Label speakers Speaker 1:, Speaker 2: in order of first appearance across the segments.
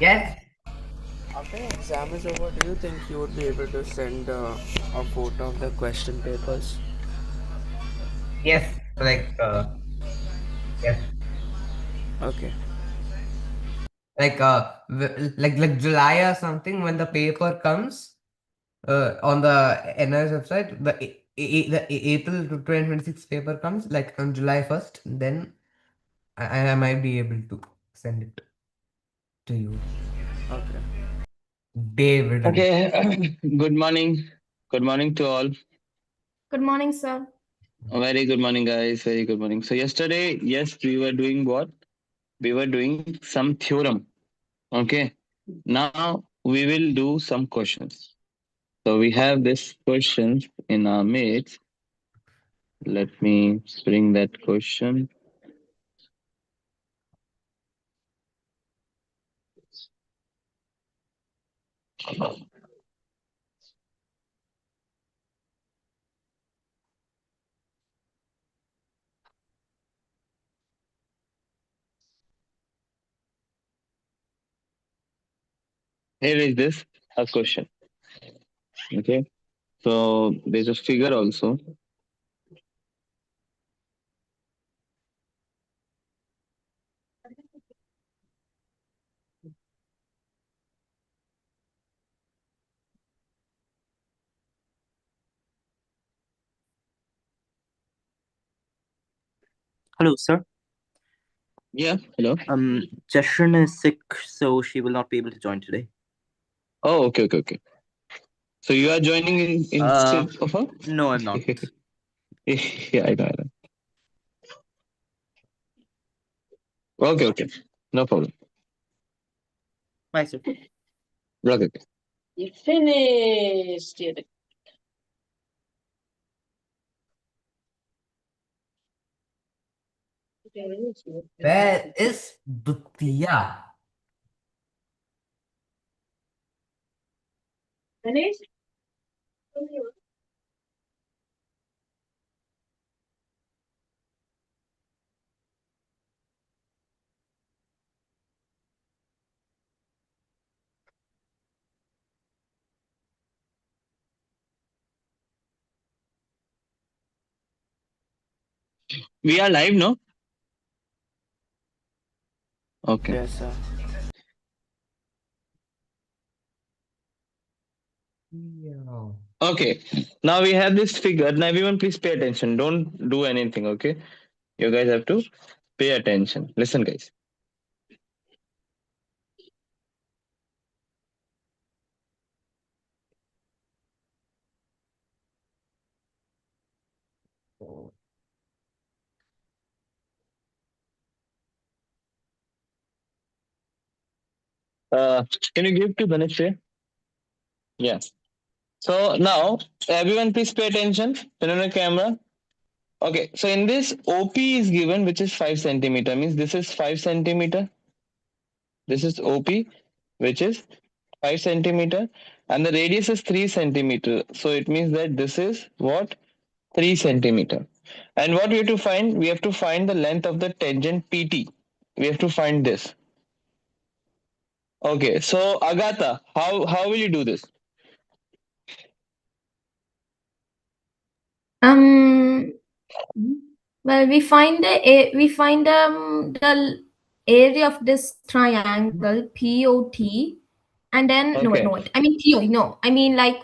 Speaker 1: Yes,
Speaker 2: After the exam is over, do you think you would be able to send a photo of the question papers?
Speaker 1: yes, yes,
Speaker 2: Okay.
Speaker 1: like July or something when the paper comes on the NIS website, the April to 2026 paper comes like on July 1st, then I might be able to send it to you.
Speaker 2: Okay.
Speaker 1: David.
Speaker 3: Okay, good morning. Good morning to all.
Speaker 4: Good morning, sir.
Speaker 3: A very good morning, guys. Very good morning. So, yesterday, yes, we were doing what? We were doing some theorem. Okay. Now, we will do some questions. So, we have this questions in our mates. Let me bring that question. Here is this a question. Okay. So, there's a figure also.
Speaker 5: Hello, sir.
Speaker 3: Yeah. Hello.
Speaker 5: Jeshrin is sick, so she will not be able to join today.
Speaker 3: Oh, okay, okay, okay. So, you are joining in
Speaker 5: Uh,
Speaker 3: instead of her?
Speaker 5: no, I'm not.
Speaker 3: Yeah, I know, I know. Okay, okay. No problem.
Speaker 5: Bye, sir.
Speaker 3: Okay.
Speaker 6: You finished it.
Speaker 1: Where is Dutya?
Speaker 6: Finished?
Speaker 3: We are live, no? Okay.
Speaker 2: Yes, sir.
Speaker 1: Yeah.
Speaker 3: Okay. Now we have this figure. Now everyone please pay attention. Don't do anything, okay? You guys have to pay attention. Listen, guys. Uh, can you give to Ganesh here? Yeah. So now everyone please pay attention. Turn on the camera. Okay. So in this OP is given, which is 5 centimeter. Means this is 5 centimeter. This is OP, which is 5 centimeter, and the radius is 3 centimeter. So it means that this is what 3 centimeter. And what we have to find? We have to find the length of the tangent PT. We have to find this. Okay, so Agatha, how will you do this?
Speaker 4: Um. Well, we find the area of this triangle POT, and then no wait
Speaker 3: Okay.
Speaker 4: no wait. I mean PO no. I mean like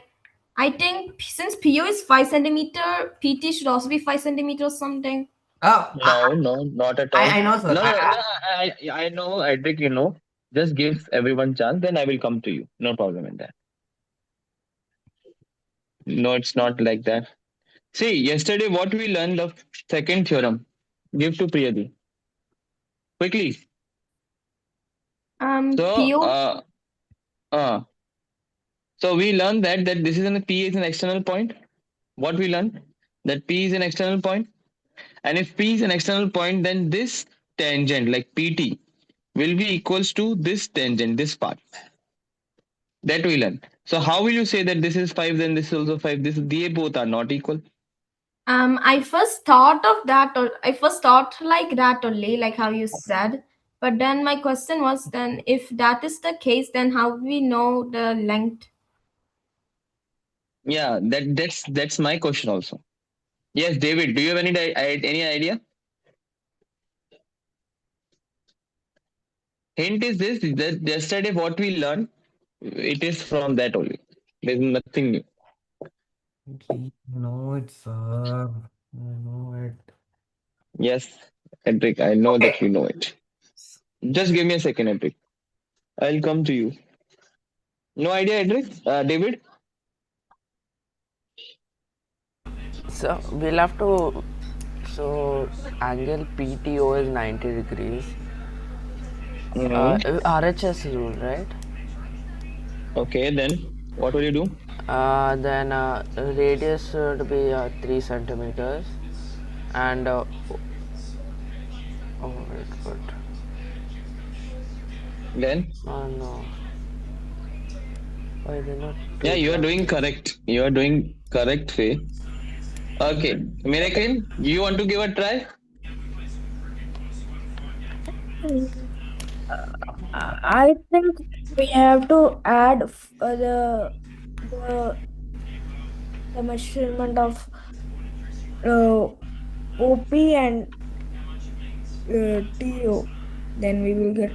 Speaker 4: I think since PO is 5 centimeter, PT should also be 5 centimeter or something.
Speaker 1: Oh,
Speaker 3: No, no, not at all.
Speaker 1: I know, sir.
Speaker 3: No, no, no. I know, Edric. You know, just give everyone chance. Then I will come to you. No problem in that. No, it's not like that. See, yesterday what we learned the second theorem. Give to Priyadi quickly. So,
Speaker 4: PO
Speaker 3: uh, so we learned that this is an P is an external point. What we learned that P is an external point, and if P is an external point, then this tangent like PT will be equals to this tangent, this part that we learned. So how will you say that this is 5, then this is also 5? This they both are not equal.
Speaker 4: I first thought of that, or I first thought like that only, like how you said. But then my question was, then if that is the case, then how we know the length?
Speaker 3: Yeah, that's my question also. Yes, David, do you have any idea? Hint is this, that yesterday what we learned, it is from that only. There's nothing new.
Speaker 1: We know it, sir. I know it.
Speaker 3: Yes, Edric, I know that
Speaker 1: Okay.
Speaker 3: you know it. Just give me a second, Edric. I'll come to you. No idea, Edric? David?
Speaker 2: So we'll have to. So angle PTO is 90 degrees.
Speaker 3: Mhm.
Speaker 2: RHS rule, right?
Speaker 3: Okay, then what will you do?
Speaker 2: Then radius should be 3 centimeters, and oh wait, what?
Speaker 3: Then?
Speaker 2: No. Why they not?
Speaker 3: Yeah, you are doing correct. You are doing correct way. Okay, Miracle, you want to give a try?
Speaker 7: I think we have to add the measurement of OP and TO. Then we will get.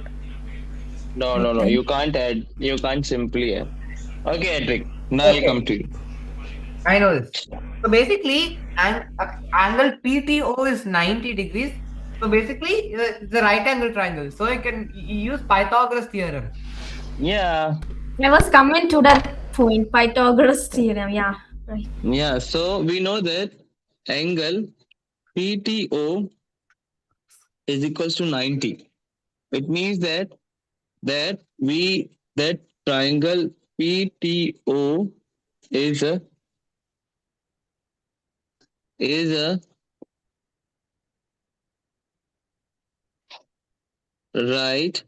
Speaker 3: No. You can't add. You can't simply add. Okay, Edric. Now I'll
Speaker 1: Okay.
Speaker 3: come to you.
Speaker 1: I know this. So basically, angle PTO is 90 degrees. So basically, it's a right angle triangle. So you can use Pythagoras theorem.
Speaker 3: Yeah.
Speaker 4: I was coming to that point, Pythagoras theorem. Yeah, right.
Speaker 3: Yeah. So we know that angle PTO is equals to 90. It means that triangle PTO is a right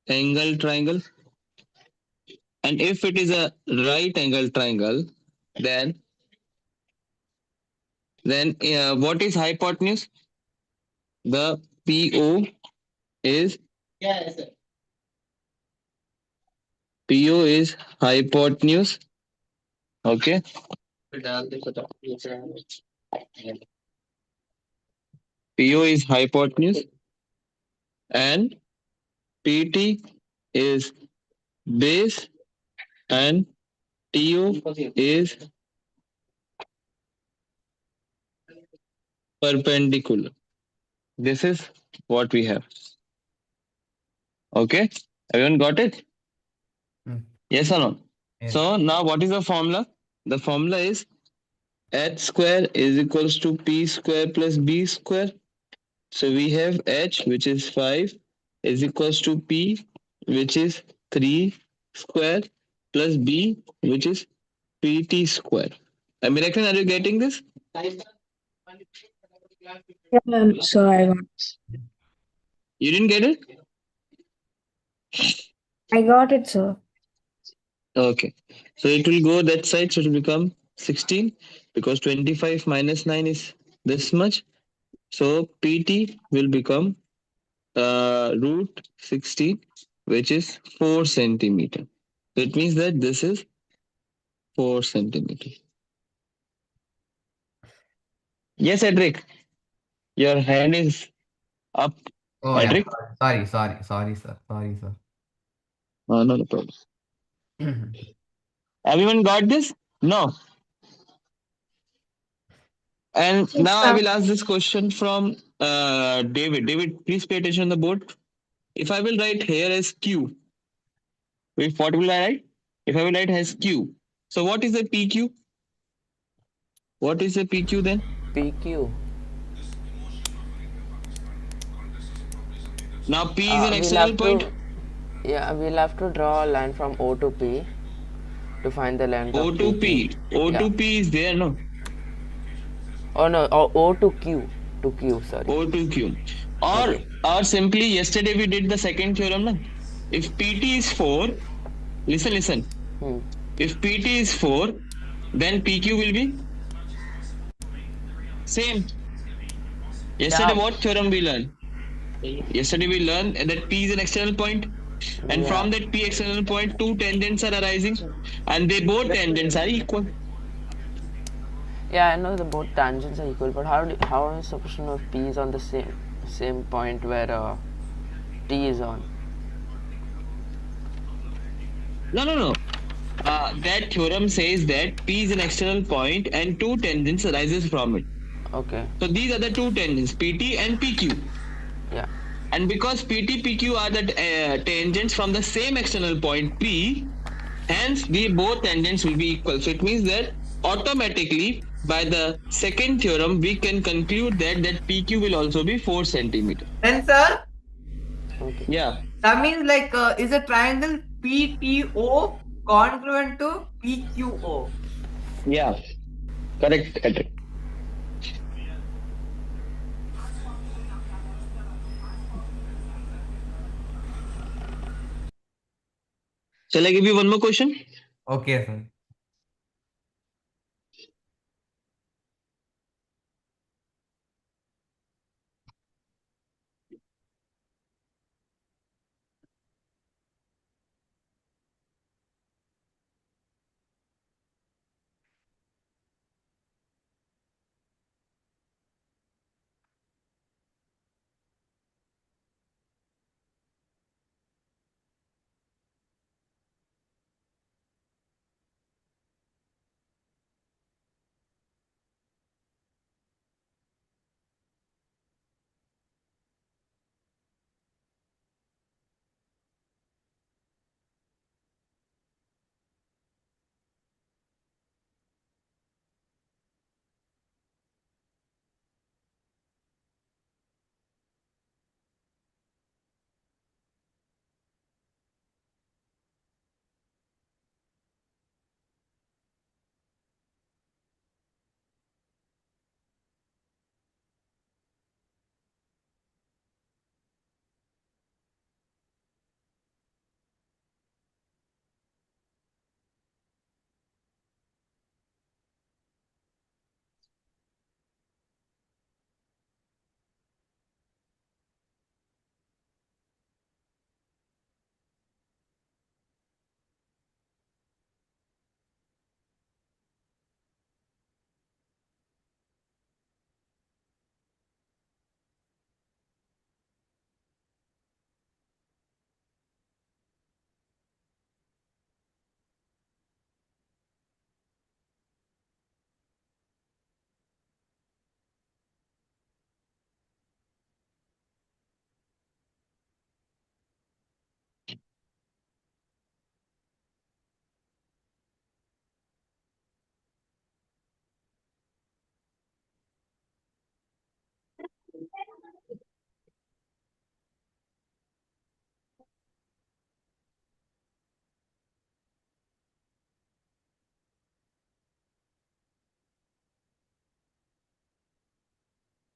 Speaker 3: angle triangle. And if it is a right angle triangle, then what is hypotenuse? The PO is hypotenuse. Okay. PO is hypotenuse and PT is base and TO is perpendicular. This is what we have. Okay, everyone got it? Yes or no?
Speaker 1: Yes.
Speaker 3: So now what is the formula? The formula is h square is equals to p square plus b square. So we have h, which is 5, is equals to p, which is 3 square, plus b, which is pt square. American, are you getting this?
Speaker 7: So I got.
Speaker 3: You didn't get it?
Speaker 7: I got it, sir.
Speaker 3: Okay. So it will go that side, so it will become 16 because 25 minus 9 is this much. So PT will become root 16, which is 4 centimeter. So it means that this is 4 centimeter. Yes, Edric. Your hand is up.
Speaker 1: Oh,
Speaker 3: Edric?
Speaker 1: yeah. Sorry, sir. Sorry, sir.
Speaker 3: No problem. Everyone got this? No. And
Speaker 4: Yes,
Speaker 3: now I
Speaker 4: sir.
Speaker 3: will ask this question from David. David, please pay attention on the board. If I will write here as Q, what will I write? If I will write as Q, so what is the PQ? What is the PQ then?
Speaker 2: PQ.
Speaker 3: Now P is an
Speaker 2: We'll
Speaker 3: external
Speaker 2: have
Speaker 3: point.
Speaker 2: Yeah, we'll have to draw a line from O to P to find the length
Speaker 3: O
Speaker 2: of
Speaker 3: to
Speaker 2: PQ.
Speaker 3: P. O to P is there, no?
Speaker 2: Oh no, O to Q. To Q, sorry.
Speaker 3: O to Q. Or simply yesterday we did the second theorem, no? If PT is 4, listen. If PT is 4, then PQ will be same. Yesterday,
Speaker 2: Yeah.
Speaker 3: what theorem we learned? Yesterday we learned that P is an external point, and
Speaker 2: Yeah.
Speaker 3: from that P external point, two tangents are arising, and they both tangents are equal.
Speaker 2: Yeah, I know the both tangents are equal, but how am I supposed to know if P is on the same point where T is on?
Speaker 3: No. That theorem says that P is an external point and two tangents arises from it.
Speaker 2: Okay.
Speaker 3: So these are the two tangents, PT and PQ.
Speaker 2: Yeah.
Speaker 3: And because PT, PQ are the tangents from the same external point P, hence the both tangents will be equal. So it means that automatically by the second theorem we can conclude that PQ will also be 4 centimeter.
Speaker 1: Then, sir,
Speaker 2: Okay.
Speaker 3: Yeah.
Speaker 1: that means like is a triangle PTO congruent to PQO?
Speaker 3: Yeah. Correct. Shall I give you one more question?
Speaker 1: Okay, sir.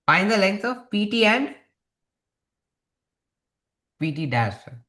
Speaker 1: Find the length of PT and PT dash, sir.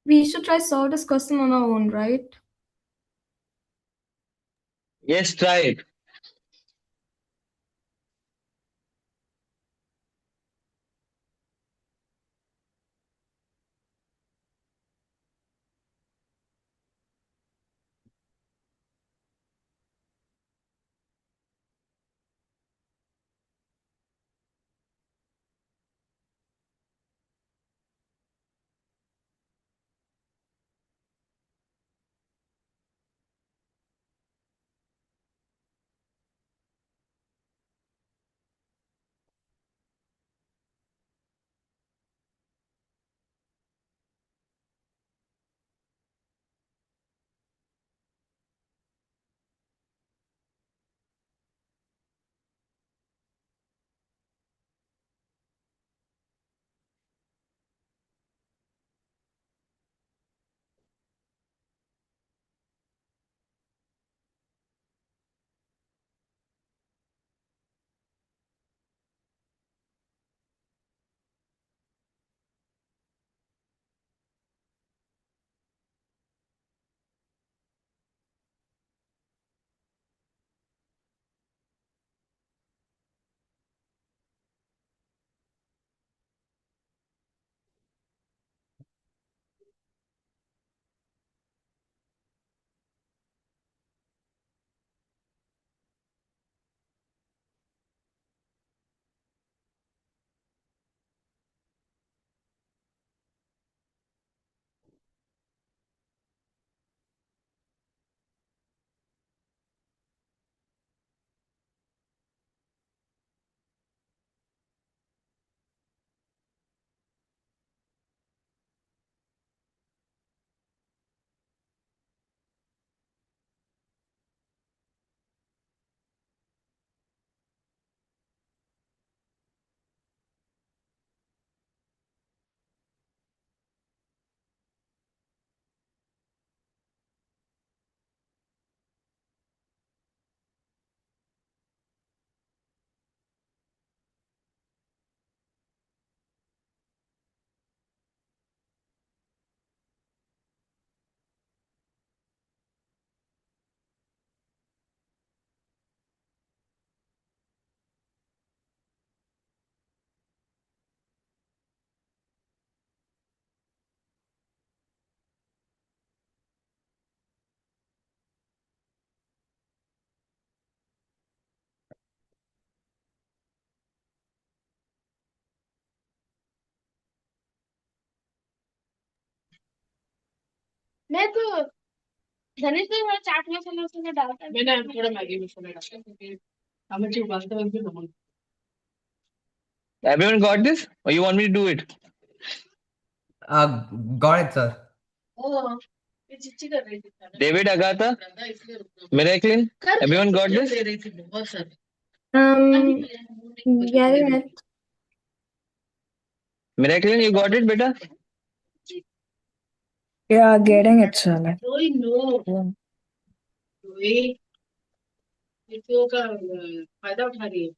Speaker 4: We should try solve this question on our own, right?
Speaker 3: Yes, try it.
Speaker 6: मैं तो धनेश ने मेरा चाट मसाला उसमें डालता है। मैंने थोड़ा Maggi मसाला डाला क्योंकि हमें जो वास्तव में नमक
Speaker 3: Everyone got this? Or you want me to do it?
Speaker 1: Got it, sir.
Speaker 6: ओ ये चिच्ची कर रही थी खाना।
Speaker 3: David, Agatha,
Speaker 6: इसलिए रुकना
Speaker 3: Miracle,
Speaker 6: कर
Speaker 3: everyone got this?
Speaker 6: दे रही थी बहुत सारे।
Speaker 4: Getting it.
Speaker 3: Miracle, you got it, beta?
Speaker 7: Yeah, getting it, sir.
Speaker 6: रोई नो रोई ये तो का फायदा उठा रही है।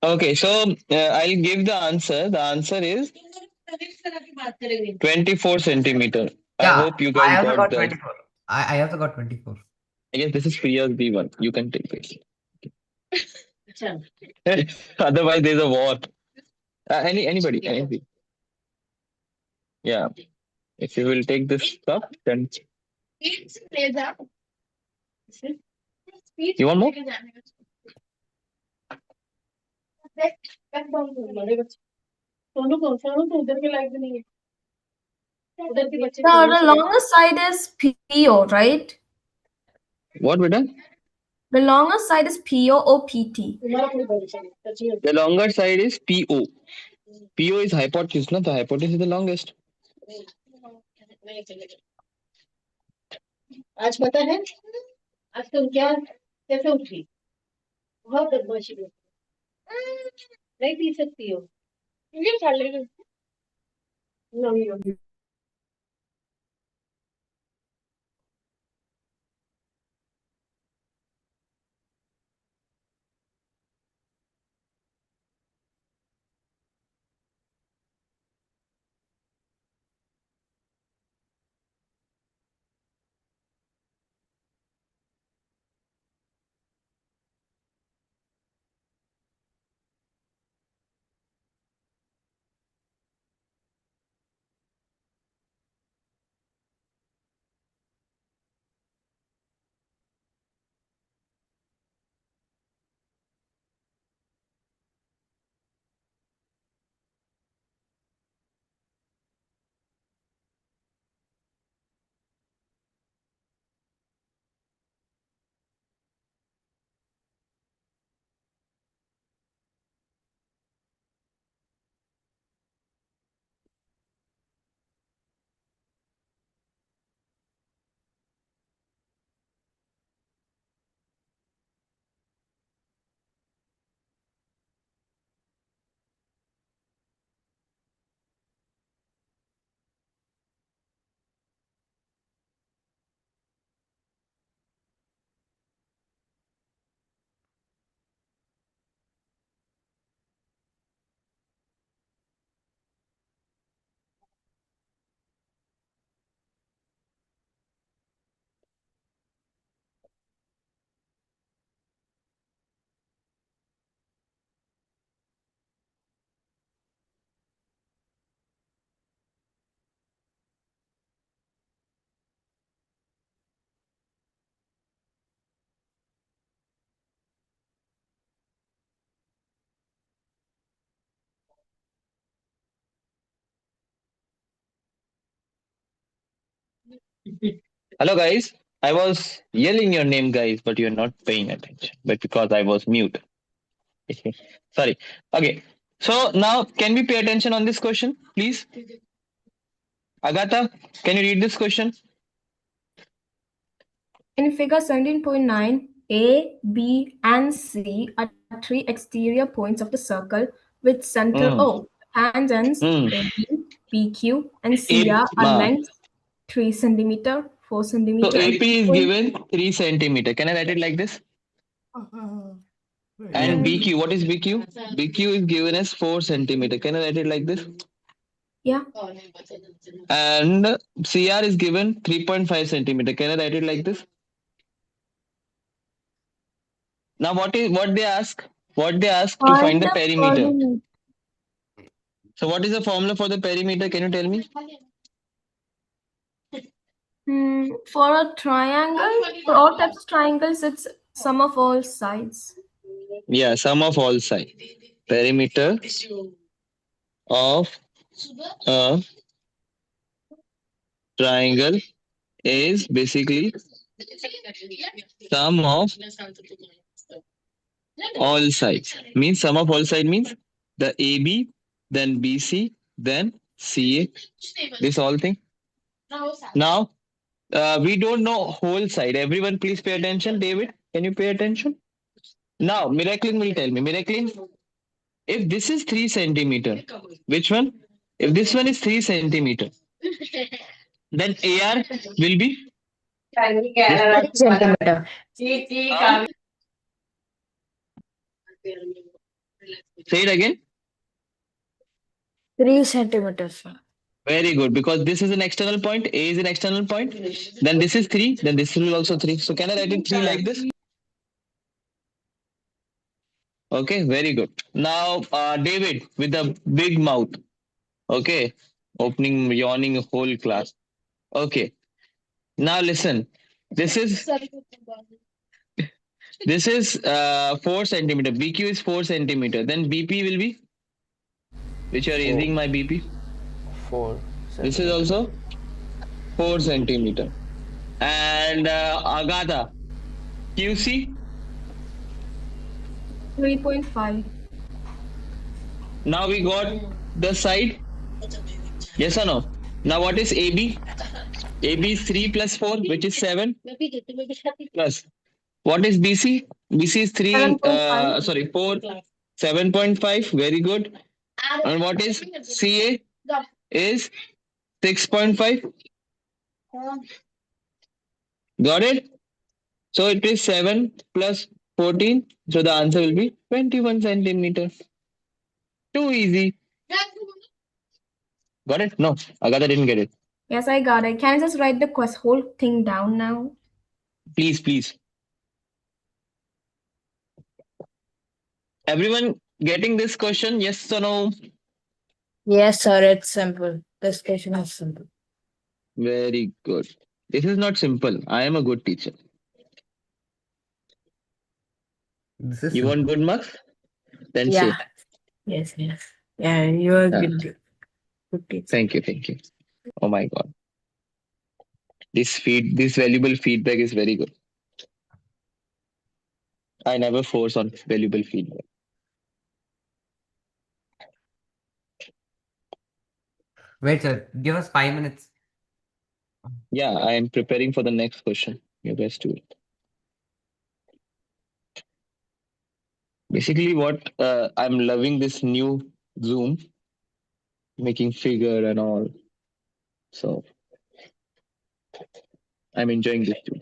Speaker 3: Okay, so I'll give the answer. The answer is 24 centimeter. I
Speaker 1: Yeah,
Speaker 3: hope you
Speaker 1: I
Speaker 3: guys
Speaker 1: also
Speaker 3: got
Speaker 1: got
Speaker 3: that.
Speaker 1: 24. I also got 24.
Speaker 3: I guess this is Priya's B1. You can take it.
Speaker 6: अच्छा
Speaker 3: Otherwise, there's a war. Anybody. Yeah. If you will take this cup, then
Speaker 6: ले जा
Speaker 3: you want more?
Speaker 6: Sonu को तो उधर के लायक भी नहीं है उधर के बच्चे
Speaker 4: Now, the longer side is PO, right?
Speaker 3: What, beta?
Speaker 4: The longer side is PO or PT.
Speaker 6: तुम्हारा कोई भरोसा नहीं सच्ची है।
Speaker 3: The longer side is PO. PO is hypotenuse, no? The hypotenuse is the longest.
Speaker 6: आज पता है आज तुम क्या कैसे उठी बहुत बदमाशी करती हो। नहीं पी सकती हो ये खा ले नहीं
Speaker 3: Hello, guys. I was yelling your name, guys, but you're not paying attention. But because I was mute. Sorry. Okay. So now, can we pay attention on this question, please? Agatha, can you read this question?
Speaker 4: In figure 17.9, A, B, and C are three exterior points of the circle with center O. Tangents AB, BQ, and CR are lengths 3 centimeter, 4 centimeter.
Speaker 3: So AP is given 3 centimeter. Can I write it like this? And BQ, what is BQ? BQ is given as 4 centimeter. Can I write it like this?
Speaker 4: Yeah.
Speaker 3: And CR is given 3.5 centimeter. Can I write it like this? Now what they ask? What they ask to find the perimeter. So what is the formula for the perimeter? Can you tell me?
Speaker 4: For a triangle, for all types of triangles, it's sum of all sides.
Speaker 3: Yeah, sum of all sides. Perimeter of a triangle is basically sum of all sides. Means sum of all sides means the AB, then BC, then CA. This all thing. Now, we don't know whole side. Everyone, please pay attention. David, can you pay attention? Now, Miraculin will tell me. Miraculin, if this is 3 centimeter, which one? If this one is 3 centimeter, then AR will be?
Speaker 7: Centimeter.
Speaker 3: Say it again.
Speaker 7: 3 centimeters.
Speaker 3: Very good, because this is an external point, A is an external point, then this is 3, then this will also 3. So can I write it 3 like this? Okay, very good. Now, David with the big mouth. Okay, yawning whole class. Okay. Now listen, this is 4 centimeter. BQ is 4 centimeter. Then BP will be? Which you are raising my BP?
Speaker 2: 4.
Speaker 3: This is also 4 centimeter. And Agatha, QC?
Speaker 4: 3.5.
Speaker 3: Now we got the side. Yes or no? Now what is AB? AB is 3 plus 4, which is 7
Speaker 6: मैं भी देती मैं भी खाती
Speaker 3: plus. What is BC? BC is 3,
Speaker 4: 7.5.
Speaker 3: sorry, 4, 7.5. Very good. And what is CA? Is 6.5. Got it? So it is 7 plus 14. So the answer will be 21 centimeter. Too easy. Got it? No, Agatha didn't get it.
Speaker 4: Yes, I got it. Can I just write the whole thing down now?
Speaker 3: Please, please. Everyone getting this question? Yes or no?
Speaker 7: Yes, sir. It's simple. This question is simple.
Speaker 3: Very good. This is not simple. I am a good teacher.
Speaker 1: This is
Speaker 3: You want good marks? Then say.
Speaker 7: Yeah. Yes. Yes. Yeah. You are
Speaker 3: Yeah.
Speaker 7: good. Good teacher.
Speaker 3: Thank you. Thank you. Oh my God. This valuable feedback is very good. I never force on valuable feedback.
Speaker 1: Wait, sir. Give us 5 minutes.
Speaker 3: Yeah, I am preparing for the next question. You guys do it. Basically, what I'm loving this new Zoom, making figure and all. So I'm enjoying this too.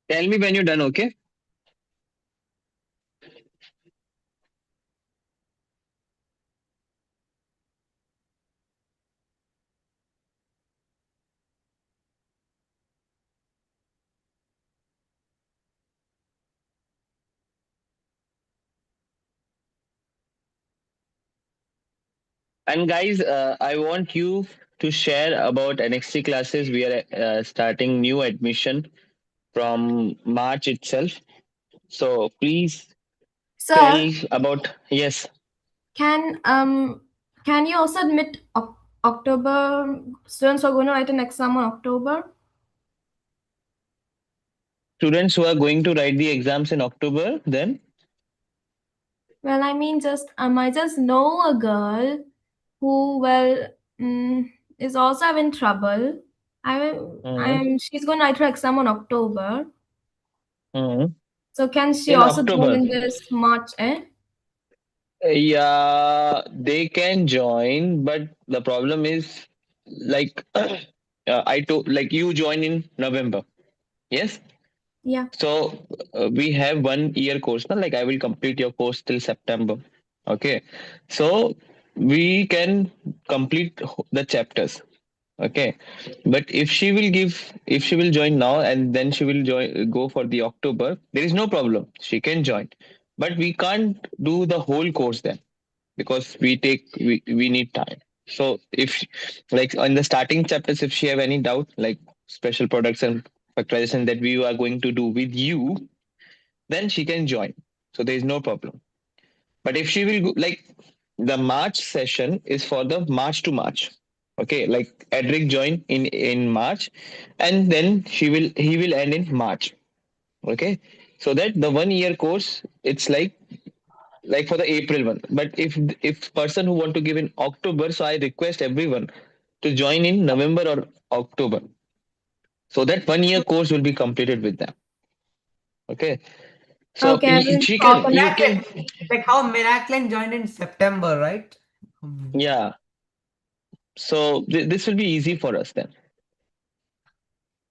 Speaker 3: Tell me when you're done, okay? And guys, I want you to share about NXT classes. We are starting new admission from March itself. So please
Speaker 4: Sir,
Speaker 3: tell about, yes.
Speaker 4: can you also admit October students who are going to write an exam on October?
Speaker 3: Students who are going to write the exams in October, then?
Speaker 4: Well, I mean, I just know a girl who is also having trouble. She's going to write her exam on October.
Speaker 3: Mhm.
Speaker 4: So can she
Speaker 3: In
Speaker 4: also join
Speaker 3: October.
Speaker 4: in this March?
Speaker 3: Yeah, they can join, but the problem is like I told, like you join in November. Yes.
Speaker 4: Yeah.
Speaker 3: So we have 1 year course now. Like I will complete your course till September. Okay. So we can complete the chapters. Okay. But if she will join now and then she will go for the October, there is no problem. She can join. But we can't do the whole course then because we need time. So if like on the starting chapters, if she have any doubt, like special products and factorization that we are going to do with you, then she can join. So there is no problem. But if she will go, like the March session is for the March to March. Okay, like Edric join in March, and then he will end in March. Okay, so that the 1 year course it's like for the April one. But if person who want to give in October, so I request everyone to join in November or October, so that 1 year course will be completed with them. Okay, so
Speaker 4: Okay, I will
Speaker 3: she
Speaker 4: talk
Speaker 3: can you can
Speaker 1: Like how Miraculin joined in September, right?
Speaker 3: yeah. So this will be easy for us then.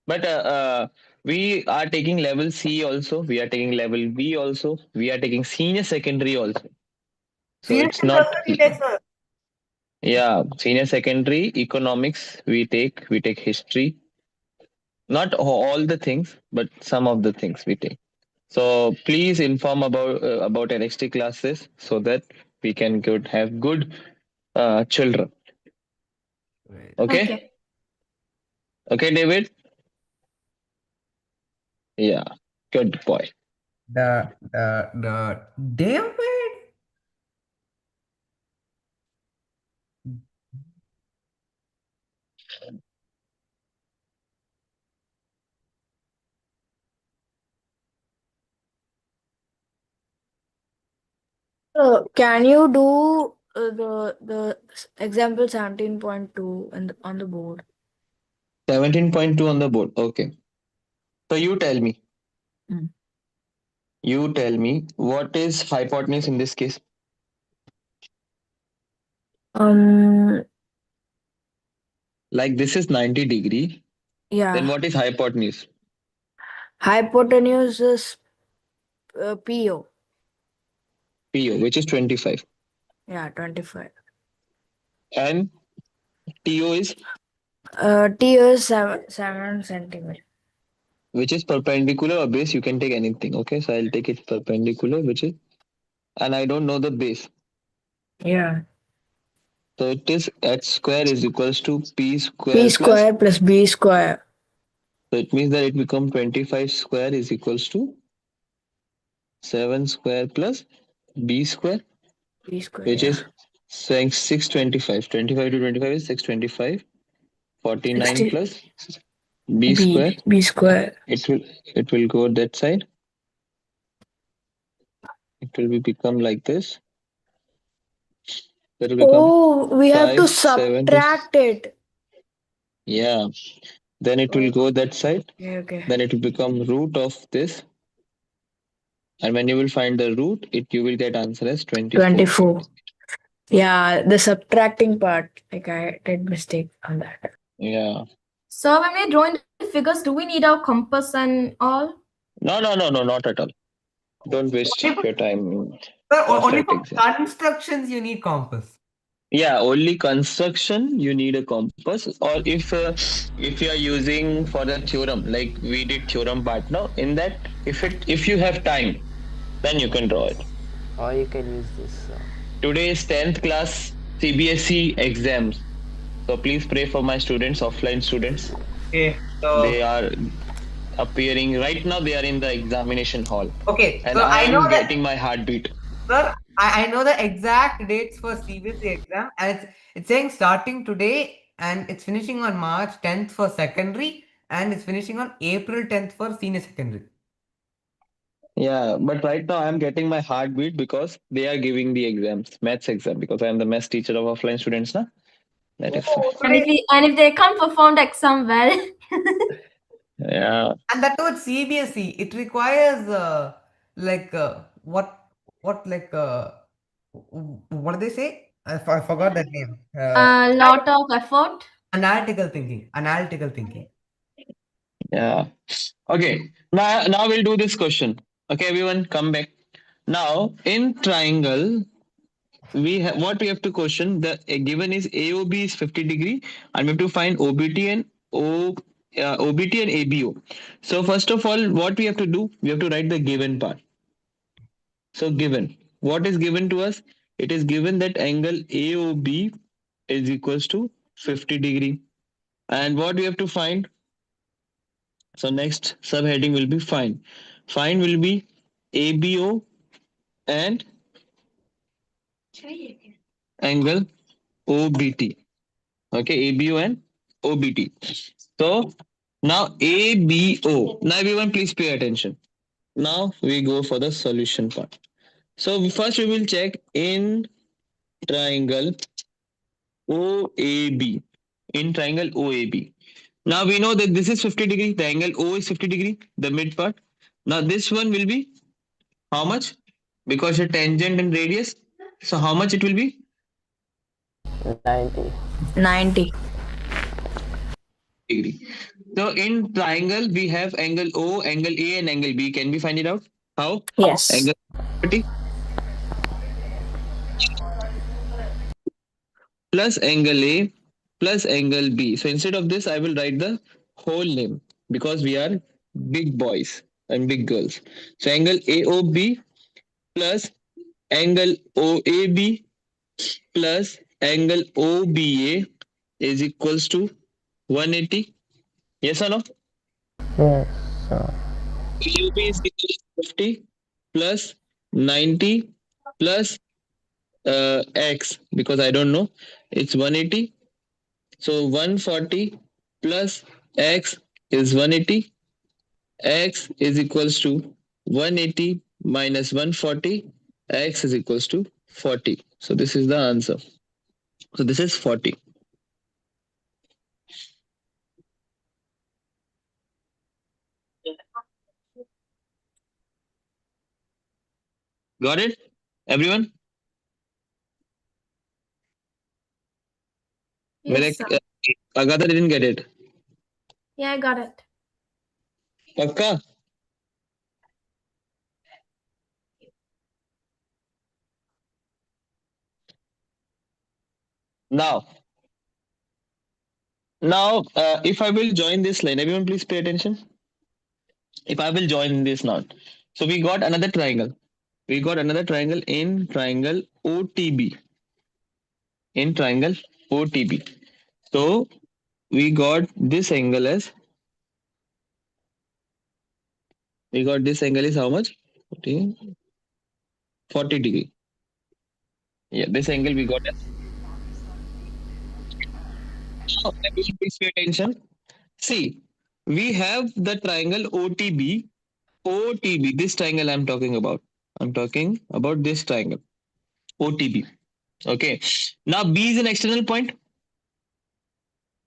Speaker 3: But we are taking level C also. We are taking level B also. We are taking senior secondary also. So it's not. Yeah, senior secondary economics we take history. Not all the things, but some of the things we take. So please inform about NXT classes so that we can have good children.
Speaker 1: Right.
Speaker 3: Okay? Okay, David? Yeah, good boy.
Speaker 1: The David.
Speaker 7: Can you do the example 17.2 on the board?
Speaker 3: 17.2 on the board. Okay. So you tell me.
Speaker 7: Hmm.
Speaker 3: You tell me what is hypotenuse in this case? Like this is 90 degree.
Speaker 7: Yeah.
Speaker 3: Then what is hypotenuse?
Speaker 7: Hypotenuse is PO.
Speaker 3: PO, which is 25.
Speaker 7: Yeah, 25.
Speaker 3: And TO is?
Speaker 7: TO is 7 centimeter.
Speaker 3: Which is perpendicular or base. You can take anything. Okay, so I'll take it perpendicular, which is, and I don't know the base.
Speaker 7: Yeah.
Speaker 3: So it is h square is equals to p square
Speaker 7: P square plus B square.
Speaker 3: So it means that it becomes 25 square is equals to 7 square plus b square,
Speaker 7: B square.
Speaker 3: which
Speaker 7: Yeah.
Speaker 3: is saying 625. 25 to 25 is 625. 49
Speaker 7: 60.
Speaker 3: plus b square.
Speaker 7: B square.
Speaker 3: It will go that side. It will become like this. That will become
Speaker 7: We have to
Speaker 3: 5, 7.
Speaker 7: subtract it.
Speaker 3: Yeah. Then it will go that side.
Speaker 7: Okay.
Speaker 3: Then it will become root of this. And when you will find the root, you will get answer as 24.
Speaker 7: 24. Yeah, the subtracting part. Like I did mistake on that.
Speaker 3: Yeah.
Speaker 4: So when we're drawing the figures, do we need our compass and all?
Speaker 3: No, not at all. Don't waste your time.
Speaker 1: But only
Speaker 3: Abstract
Speaker 1: for
Speaker 3: exam.
Speaker 1: constructions you need compass.
Speaker 3: Yeah, only construction you need a compass, or if you are using for the theorem, like we did theorem part. No, in that if you have time, then you can draw it.
Speaker 2: Or you can use this.
Speaker 3: Today is 10th class CBSE exams, so please pray for my students, offline students.
Speaker 1: Okay, so
Speaker 3: They are appearing right now. They are in the examination hall.
Speaker 1: okay,
Speaker 3: And
Speaker 1: so
Speaker 3: I
Speaker 1: know
Speaker 3: am
Speaker 1: that,
Speaker 3: getting my heartbeat.
Speaker 1: sir. I know the exact dates for CBSE exam, and it's saying starting today, and it's finishing on March 10th for secondary, and it's finishing on April 10th for senior secondary.
Speaker 3: Yeah, but right now I'm getting my heartbeat because they are giving the exams, maths exam, because I am the maths teacher of offline students now. That is
Speaker 4: And if they can't perform the exam well.
Speaker 3: yeah.
Speaker 1: And that too with CBSE, it requires what what do they say? I forgot that name.
Speaker 4: A lot of effort.
Speaker 1: Analytical thinking.
Speaker 3: Yeah. Okay. Now we'll do this question. Okay, everyone, come back. Now in triangle, what we have to question. The given is AOB is 50 degree, and we have to find OBT and OBT and ABO. So first of all, what we have to do, we have to write the given part. So given, what is given to us? It is given that angle AOB is equals to 50 degree. And what we have to find? So next subheading will be find. Find will be ABO and angle OBT. Okay, ABO and OBT. So now ABO. Now everyone please pay attention. Now we go for the solution part. So first we will check in triangle OAB. In triangle OAB. Now we know that this is 50 degree. The angle O is 50 degree, the mid part. Now this one will be how much? Because a tangent and radius. So how much it will be?
Speaker 2: 90.
Speaker 7: 90.
Speaker 3: degree. So in triangle, we have angle O, angle A, and angle B. Can we find it out? How?
Speaker 7: Yes.
Speaker 3: Angle 30 plus angle A plus angle B. So instead of this, I will write the whole name because we are big boys and big girls. So angle AOB plus angle OAB plus angle OBA is equals to 180. Yes or no?
Speaker 2: Yes, sir.
Speaker 3: AOB is equal to 50 plus 90 plus X because I don't know. It's 180. So 140 plus X is 180. X is equals to 180 minus 140. X is equals to 40. So this is the answer. So this is 40. Got it? Everyone?
Speaker 4: Yes, sir.
Speaker 3: Agatha didn't get it.
Speaker 4: Yeah, I got it.
Speaker 3: Pakka? Now, if I will join this line, everyone please pay attention. If I will join this now. So we got another triangle. We got another triangle in triangle OTB. In triangle OTB. So we got this angle as how much? 40 degree. Yeah, this angle we got as. Now, everyone please pay attention. See, we have the triangle OTB. OTB, this triangle I'm talking about. I'm talking about this triangle. OTB. Okay. Now B is an external point.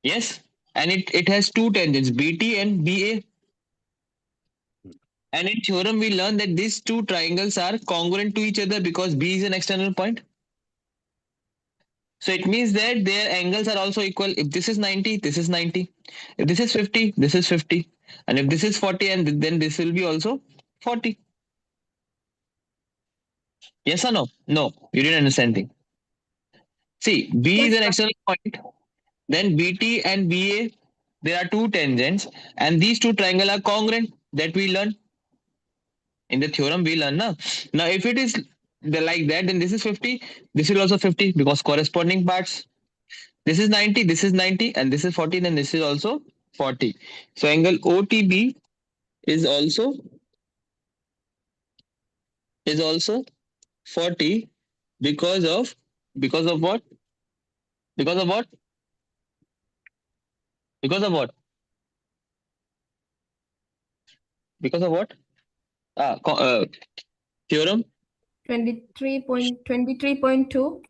Speaker 3: Yes. And it has two tangents, BT and BA. And in theorem, we learn that these two triangles are congruent to each other because B is an external point. So it means that their angles are also equal. If this is 90, this is 90. If this is 50, this is 50. And if this is 40, and then this will be also 40. Yes or no? No, you didn't understand thing. See, B
Speaker 4: Yes,
Speaker 3: is an
Speaker 4: sir.
Speaker 3: external point. Then BT and BA, there are two tangents, and these two triangles are congruent. That we learn in the theorem. We learn now. Now, if it is like that, then this is 50. This is also 50 because corresponding parts. This is 90. This is 90, and this is 40. Then this is also 40. So angle OTB is also 40 because of what? Because of what? Because of what? Because of what? Theorem.
Speaker 4: 23.2.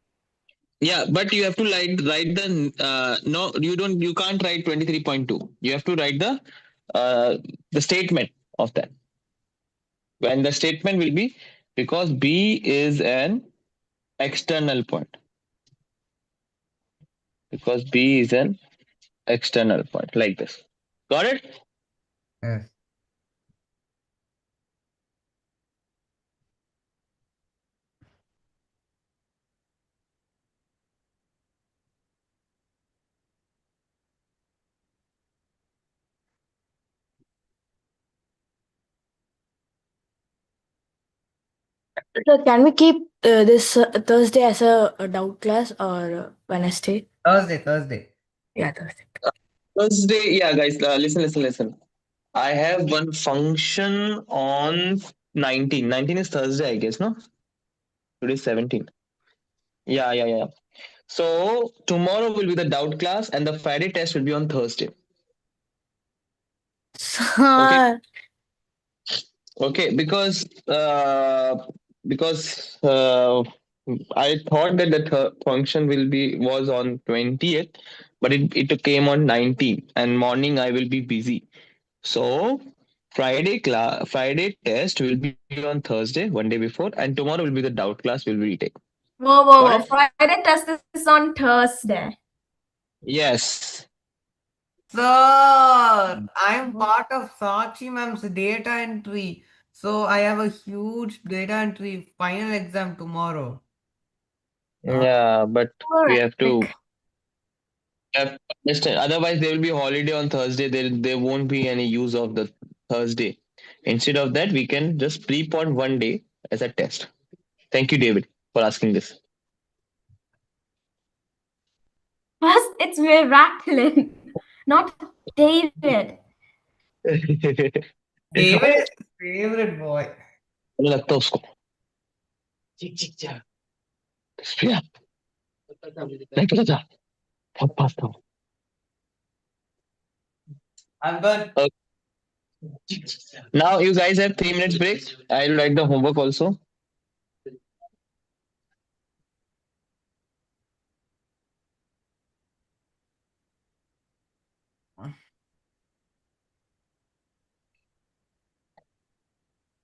Speaker 3: Yeah, but you have to write the no, you can't write 23.2. You have to write the statement of that. And the statement will be because B is an external point. Because B is an external point, like this. Got it?
Speaker 1: Yes.
Speaker 7: So can we keep this Thursday as a doubt class or Wednesday?
Speaker 1: Thursday.
Speaker 7: Yeah, Thursday.
Speaker 3: Thursday, yeah, guys, listen. I have one function on 19. 19 is Thursday, I guess, no? Today is 17. Yeah. So tomorrow will be the doubt class, and the Friday test will be on Thursday.
Speaker 7: Sir,
Speaker 3: Okay, because I thought that the function was on 20th, but it came on 19th, and morning I will be busy. So Friday test will be on Thursday, one day before, and tomorrow will be the doubt class will be retake.
Speaker 4: Whoa.
Speaker 3: Got it?
Speaker 4: Friday test is on Thursday.
Speaker 3: Yes.
Speaker 1: Sir, I'm part of Sakshi ma'am's data entry. So I have a huge data entry final exam tomorrow.
Speaker 3: Yeah, but we have to
Speaker 4: Correct.
Speaker 3: understand. Otherwise, there will be holiday on Thursday. There won't be any use of the Thursday. Instead of that, we can just prepone one day as a test. Thank you, David, for asking this.
Speaker 4: Plus, it's Miraculin, not David.
Speaker 1: David is his favorite boy.
Speaker 3: मुझे लगता है उसको प्रिया नहीं पता था बहुत पास था
Speaker 1: I'm done.
Speaker 3: Now you guys have 3 minutes break. I'll write the homework also.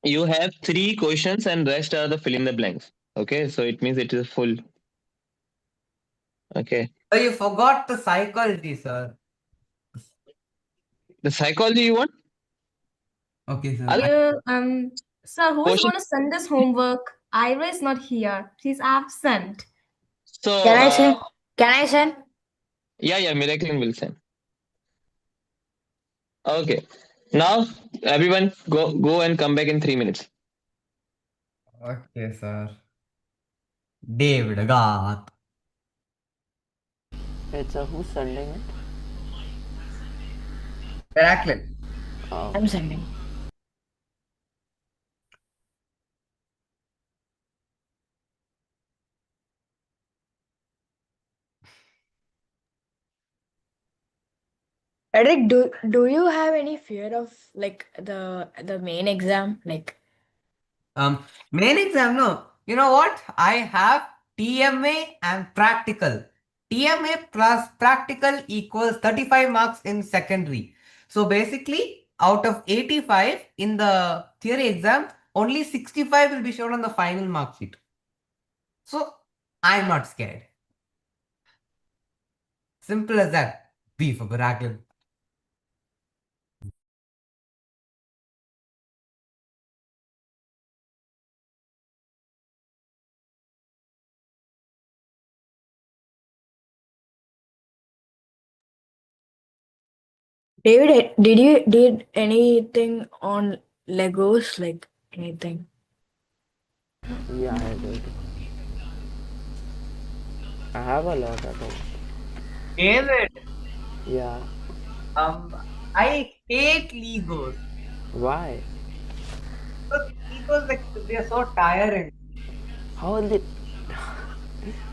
Speaker 3: You have 3 questions and rest are the fill in the blanks. Okay, so it means it is full. Okay.
Speaker 1: Oh, you forgot the psychology, sir.
Speaker 3: The psychology you want?
Speaker 1: Okay, sir.
Speaker 4: Sir, who's
Speaker 3: Question.
Speaker 4: going to send this homework? Ira is not here. She's absent.
Speaker 3: So
Speaker 7: Can I send? Can I send?
Speaker 3: yeah, Miraculin will send. Okay. Now everyone go and come back in 3 minutes.
Speaker 1: Okay, sir. David got.
Speaker 2: It's who's sending it?
Speaker 1: Miraculin.
Speaker 2: Oh.
Speaker 7: I'm sending. Eric, do you have any fear of like the main exam? Like
Speaker 1: Main exam, no. You know what? I have TMA and practical. TMA plus practical equals 35 marks in secondary. So basically, out of 85 in the theory exam, only 65 will be shown on the final mark sheet. So I'm not scared. Simple as that. B for Miraculin.
Speaker 7: David, did anything on Legos? Like anything?
Speaker 2: Yeah, I did. I have a lot at home.
Speaker 1: David,
Speaker 2: Yeah.
Speaker 1: I hate Legos.
Speaker 2: Why?
Speaker 1: Because Legos, like, they are so tiring.
Speaker 2: How is it?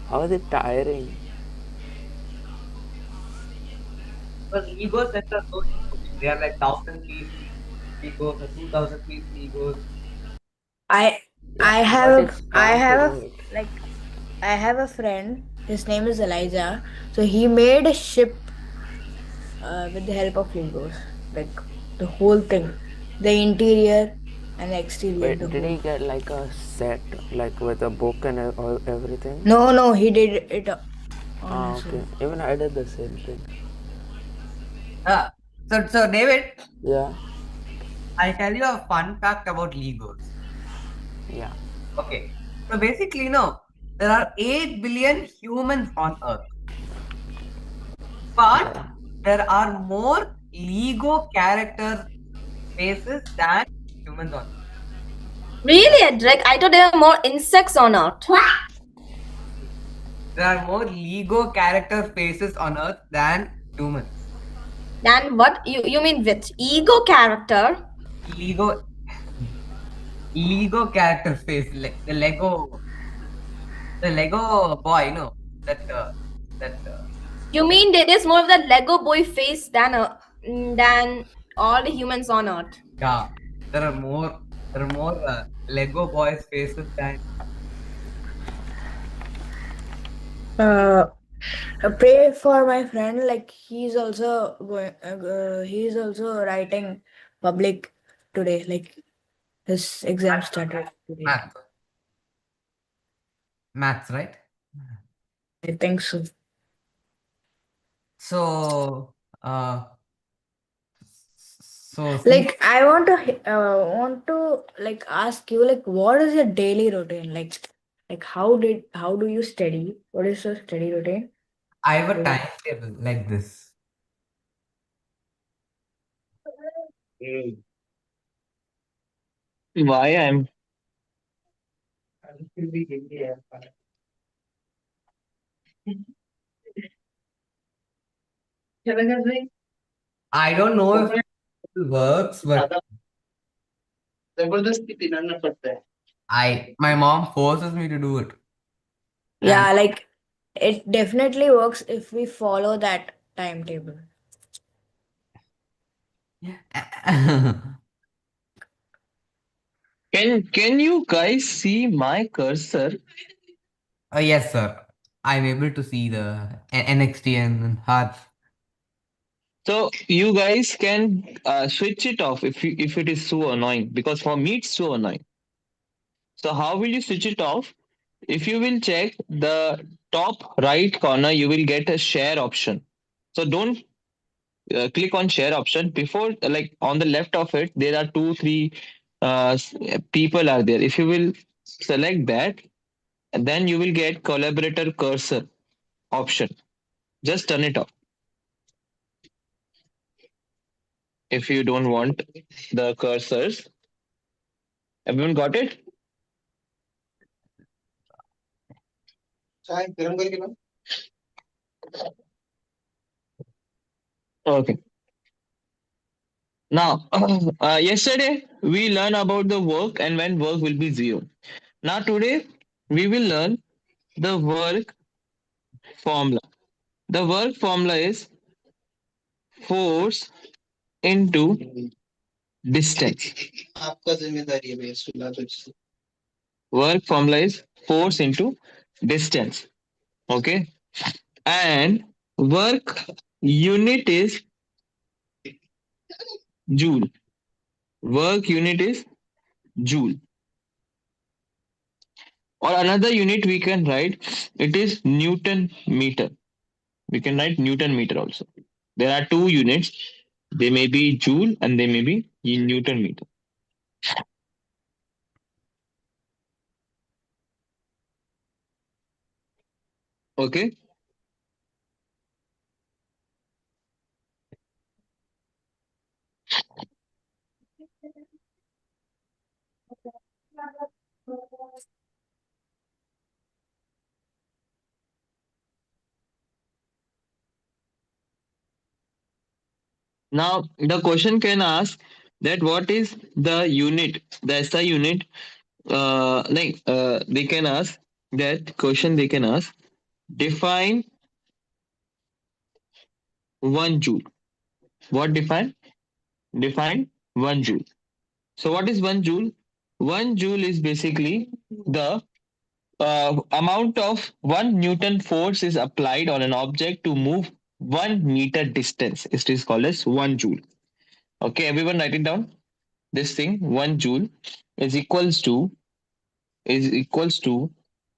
Speaker 2: How is it tiring?
Speaker 1: Because Legos sets are so huge. They are like 1,000 piece Legos or 2,000 piece Legos.
Speaker 7: I
Speaker 2: But
Speaker 7: have
Speaker 2: it's
Speaker 7: I
Speaker 2: fun
Speaker 7: have
Speaker 2: to
Speaker 7: a
Speaker 2: do it.
Speaker 7: like I have a friend. His name is Elijah. So he made a ship with the help of Legos, like the whole thing, the interior and the exterior.
Speaker 2: Wait,
Speaker 7: The
Speaker 2: did he
Speaker 7: whole.
Speaker 2: get like a set, like with a book and everything?
Speaker 7: No, he did it on
Speaker 2: Ah,
Speaker 7: his
Speaker 2: okay.
Speaker 7: own.
Speaker 2: Even I did the same thing.
Speaker 1: So David,
Speaker 2: Yeah.
Speaker 1: I'll tell you a fun fact about Legos.
Speaker 2: Yeah.
Speaker 1: Okay. So basically, no, there are 8 billion humans on Earth. But there are more Lego character faces than humans on Earth.
Speaker 4: Really, Edric? I thought there were more insects on Earth.
Speaker 1: There are more Lego character faces on Earth than humans.
Speaker 4: Then what? You mean which? Ego character?
Speaker 1: Lego character face, like the Lego boy, you know, that
Speaker 4: You mean there is more of the Lego boy face than all the humans on Earth?
Speaker 1: yeah, there are more Lego boys faces than
Speaker 7: Pray for my friend. Like he's also going. He's also writing public today. Like his exam started today.
Speaker 1: maths, right?
Speaker 7: I think so.
Speaker 1: So, uh, so see,
Speaker 7: Like I want to like ask you like what is your daily routine like how do you study? What is your study routine?
Speaker 1: I have a timetable like this.
Speaker 3: Why I'm
Speaker 1: I don't know if it works, but my mom forces me to do it. And
Speaker 7: Yeah, like it definitely works if we follow that timetable.
Speaker 3: can you guys see my cursor?
Speaker 1: Yes, sir. I'm able to see the NXT and Hearth.
Speaker 3: So you guys can switch it off if it is so annoying, because for me it's so annoying. So how will you switch it off? If you will check the top right corner, you will get a share option. So don't click on share option. Before, like on the left of it, there are two, three people are there. If you will select that, and then you will get collaborator cursor option. Just turn it off if you don't want the cursors. Everyone got it? Okay. Now, yesterday we learned about the work and when work will be zero. Now today we will learn the work formula. The work formula is force into distance. Work formula is force into distance. Okay. And work unit is joule. Work unit is joule. Or another unit we can write, it is Newton meter. We can write Newton meter also. There are two units. They may be joule and they may be in Newton meter. Okay. Now the question can ask that what is the unit, the SI unit. They can ask that question. They can ask define 1 joule. What define? Define 1 joule. So what is 1 joule? 1 joule is basically the amount of 1 Newton force is applied on an object to move 1 meter distance. It is called as 1 joule. Okay, everyone write it down. This thing 1 joule is equals to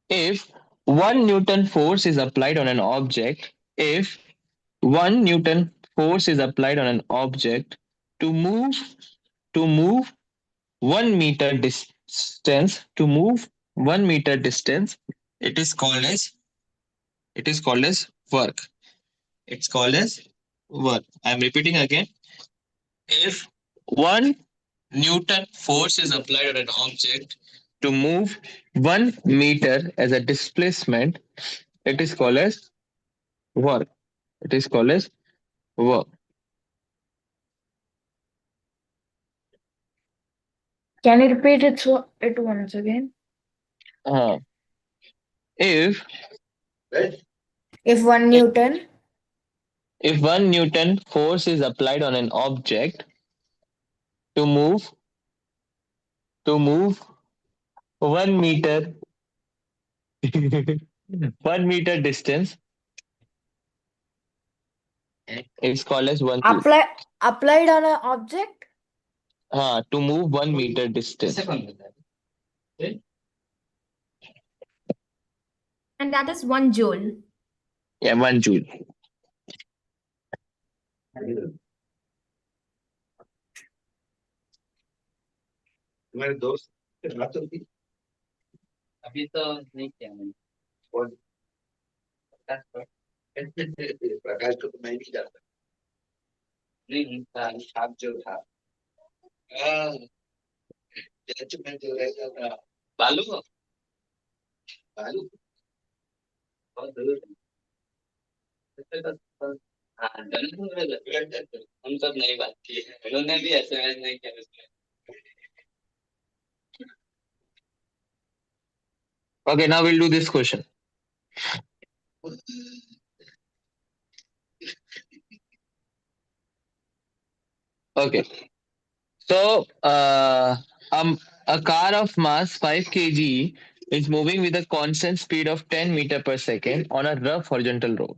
Speaker 3: if 1 Newton force is applied on an object. If 1 Newton force is applied on an object to move to move 1 meter distance to move 1 meter distance, it is called as work. It's called as work. I'm repeating again. If 1 Newton force is applied on an object to move 1 meter as a displacement, it is called as work. It is called as work.
Speaker 7: Can you repeat it once again?
Speaker 3: Uh, if
Speaker 7: If 1 Newton
Speaker 3: if 1 Newton force is applied on an object to move 1 meter 1 meter distance, it's called as 1 joule.
Speaker 7: applied on an object,
Speaker 3: To move 1 meter distance.
Speaker 4: And that is 1 joule.
Speaker 3: Yeah, 1 joule.
Speaker 8: तुम्हारे दोस्त से बात होती? अभी तो नहीं किया मैंने। कौन? प्रकाश पर? प्रकाश को तो मैं नहीं जानता। नहीं था, आप जो था। हाँ, जज में जो रहता था। बालू? बालू? बहुत दूर है। हाँ, हम सब नहीं बात की है। उन्होंने भी एसएमएस नहीं किया उसमें।
Speaker 3: Okay, now we'll do this question. Okay. So, a car of mass 5 kg is moving with a constant speed of 10 meter per second on a rough horizontal road.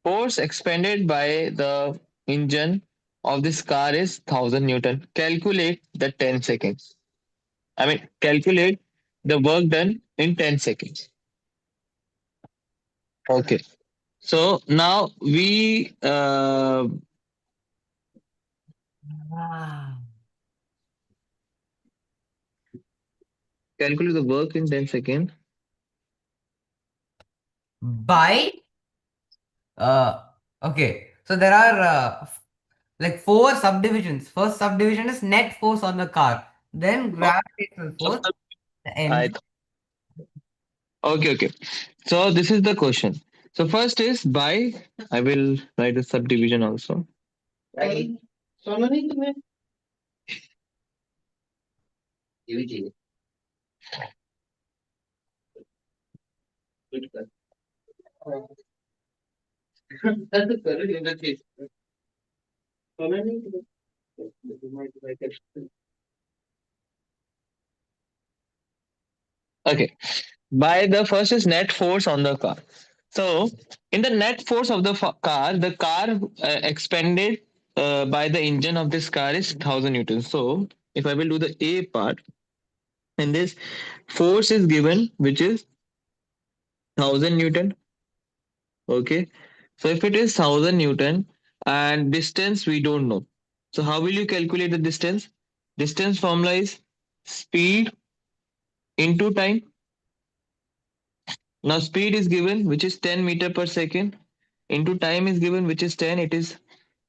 Speaker 3: Force expended by the engine of this car is 1000 Newton. Calculate the 10 seconds. Calculate the work done in 10 seconds. Okay. So now we calculate the work in 10 seconds.
Speaker 1: By okay, so there are like 4 subdivisions. First subdivision is net force on the car, then gravitational force, the
Speaker 3: I
Speaker 1: engine.
Speaker 3: Okay. So this is the question. So first is by. I will write the subdivision also.
Speaker 8: सोना नहीं तुम्हें? ये भी चाहिए। कुछ कर। तो करो ये ना चीज। सोना नहीं तुम्हें?
Speaker 3: Okay. By the first is net force on the car. So in the net force of the car, the car expended by the engine of this car is 1000 newtons. So if I will do the A part, and this force is given, which is 1000 Newton. Okay. So if it is 1000 Newton and distance we don't know. So how will you calculate the distance? Distance formula is speed into time. Now speed is given, which is 10 meter per second, into time is given, which is 10. It is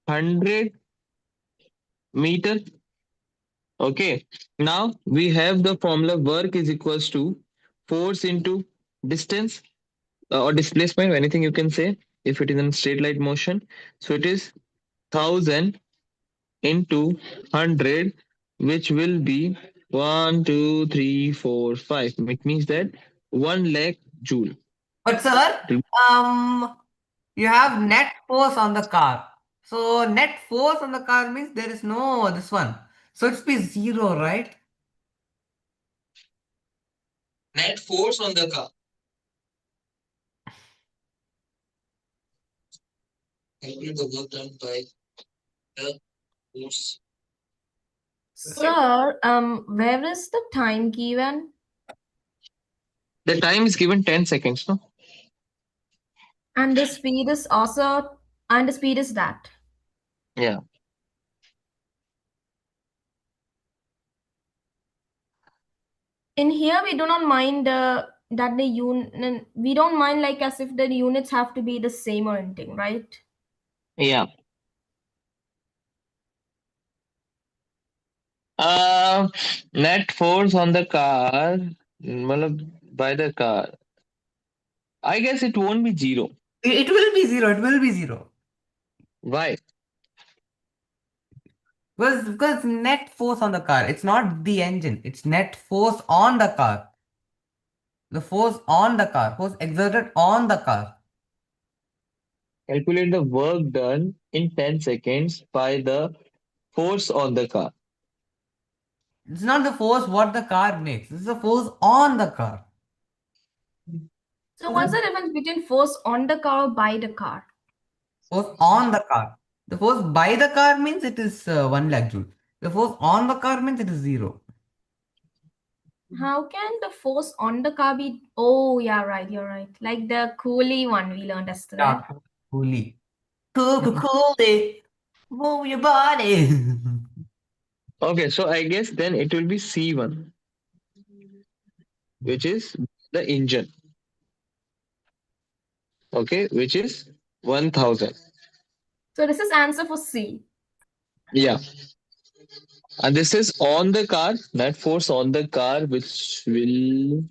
Speaker 3: 100 meter. Okay. Now we have the formula work is equals to force into distance or displacement, anything you can say, if it is in straight line motion. So it is 1000 into 100, which will be 1, 2, 3, 4, 5. It means that 1 lakh joule.
Speaker 1: But sir, you have net force on the car. So net force on the car means there is no this one. So it's be 0, right?
Speaker 3: Net force on the car. Calculate the work done by the force.
Speaker 4: Sir, where is the time given?
Speaker 3: The time is given 10 seconds, no?
Speaker 4: And the speed is also, and the speed is that.
Speaker 3: Yeah.
Speaker 4: In here, we do not mind that the unit, we don't mind like as if the units have to be the same or anything, right?
Speaker 3: Yeah. Net force on the car, by the car. I guess it won't be 0.
Speaker 1: It will be 0. It will be 0.
Speaker 3: Why?
Speaker 1: Because net force on the car. It's not the engine. It's net force on the car. The force on the car. Force exerted on the car.
Speaker 3: Calculate the work done in 10 seconds by the force on the car.
Speaker 1: It's not the force what the car makes. It's the force on the car.
Speaker 4: So what's the difference between force on the car or by the car?
Speaker 1: Force on the car. The force by the car means it is 1 lakh joule. The force on the car means it is 0.
Speaker 4: How can the force on the car be? Oh, yeah, right. You're right. Like the coolie one we learned yesterday.
Speaker 1: Yeah, Cooley. Cooley. Move your body.
Speaker 3: Okay, so I guess then it will be C1, which is the engine. Okay, which is 1000.
Speaker 4: So this is answer for C.
Speaker 3: Yeah. And this is on the car, net force on the car, which will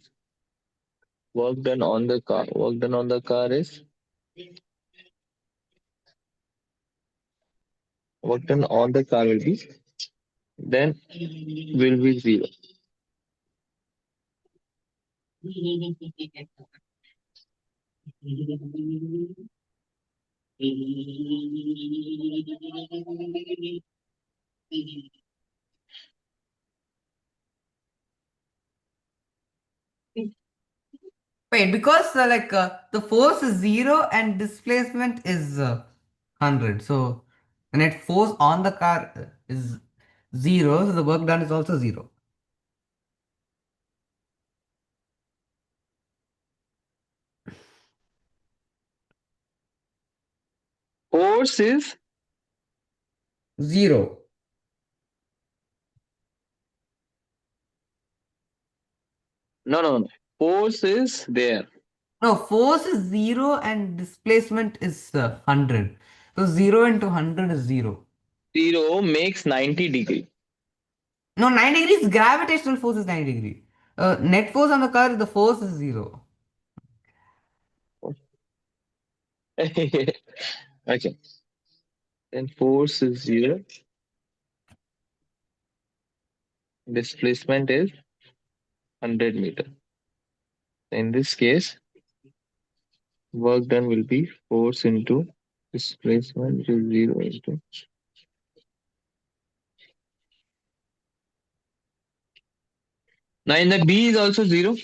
Speaker 3: work done on the car. Work done on the car is work done on the car will be then will be 0.
Speaker 1: Wait, because the force is 0 and displacement is 100. So the net force on the car is 0, so the work done is also 0.
Speaker 3: Force is
Speaker 1: 0.
Speaker 3: no. Force is there.
Speaker 1: No, force is 0 and displacement is 100. So 0 into 100 is 0.
Speaker 3: 0 makes 90 degree.
Speaker 1: No, 90 degrees, gravitational force is 90 degree. Net force on the car, the force is 0.
Speaker 3: Okay. Then force is 0. Displacement is 100 meter. In this case, work done will be force into displacement, which is 0 into. Now in the B is also 0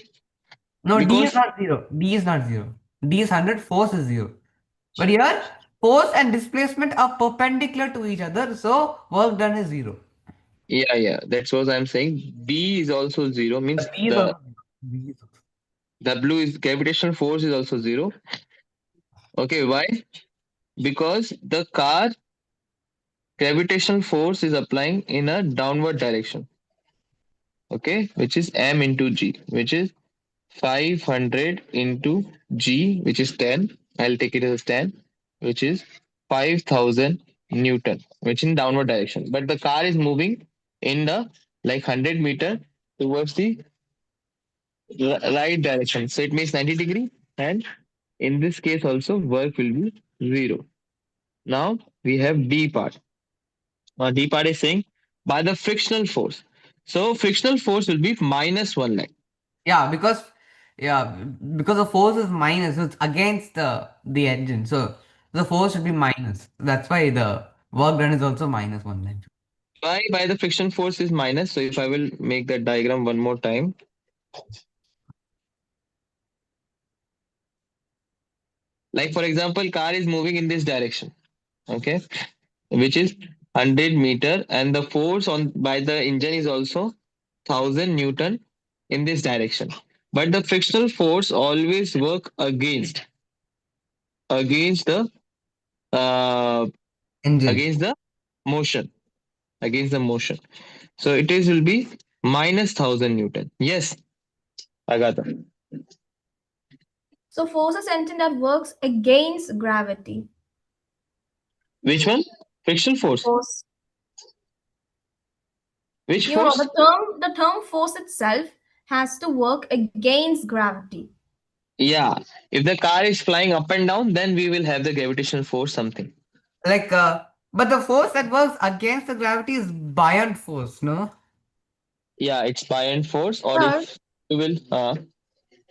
Speaker 1: No, D is
Speaker 3: because
Speaker 1: not 0. D is not 0. D is 100, force is 0. But here, force and displacement are perpendicular to each other, so work done is 0.
Speaker 3: yeah, that's what I'm saying. B is also 0 means
Speaker 1: But B is
Speaker 3: the
Speaker 1: also 0. B is also
Speaker 3: W is gravitational force is also 0. Okay, why? Because the car gravitational force is applying in a downward direction. Okay, which is M into G, which is 500 into G, which is 10. I'll take it as 10, which is 5000 Newton, which in downward direction. But the car is moving in the like 100 meter towards the right direction. So it means 90 degree. And in this case also work will be 0. Now we have D part. D part is saying by the frictional force. So frictional force will be minus 1 lakh.
Speaker 1: yeah, because the force is minus, so it's against the engine. So the force should be minus. That's why the work done is also minus 1 lakh.
Speaker 3: Why? By the friction force is minus. So if I will make that diagram one more time. Like for example, car is moving in this direction. Okay. Which is 100 meter and the force on by the engine is also 1000 Newton in this direction. But the frictional force always work against the uh,
Speaker 1: Engine.
Speaker 3: against the motion. Against the motion. So it is will be minus 1000 Newton. Yes, I got that.
Speaker 4: So force is something that works against gravity.
Speaker 3: Which one? Frictional force.
Speaker 4: Force.
Speaker 3: Which
Speaker 4: You know,
Speaker 3: force?
Speaker 4: the term force itself has to work against gravity.
Speaker 3: Yeah. If the car is flying up and down, then we will have the gravitational force something.
Speaker 1: But the force that works against the gravity is buoyant force, no?
Speaker 3: Yeah, it's buoyant force, or
Speaker 4: Sir,
Speaker 3: if you will,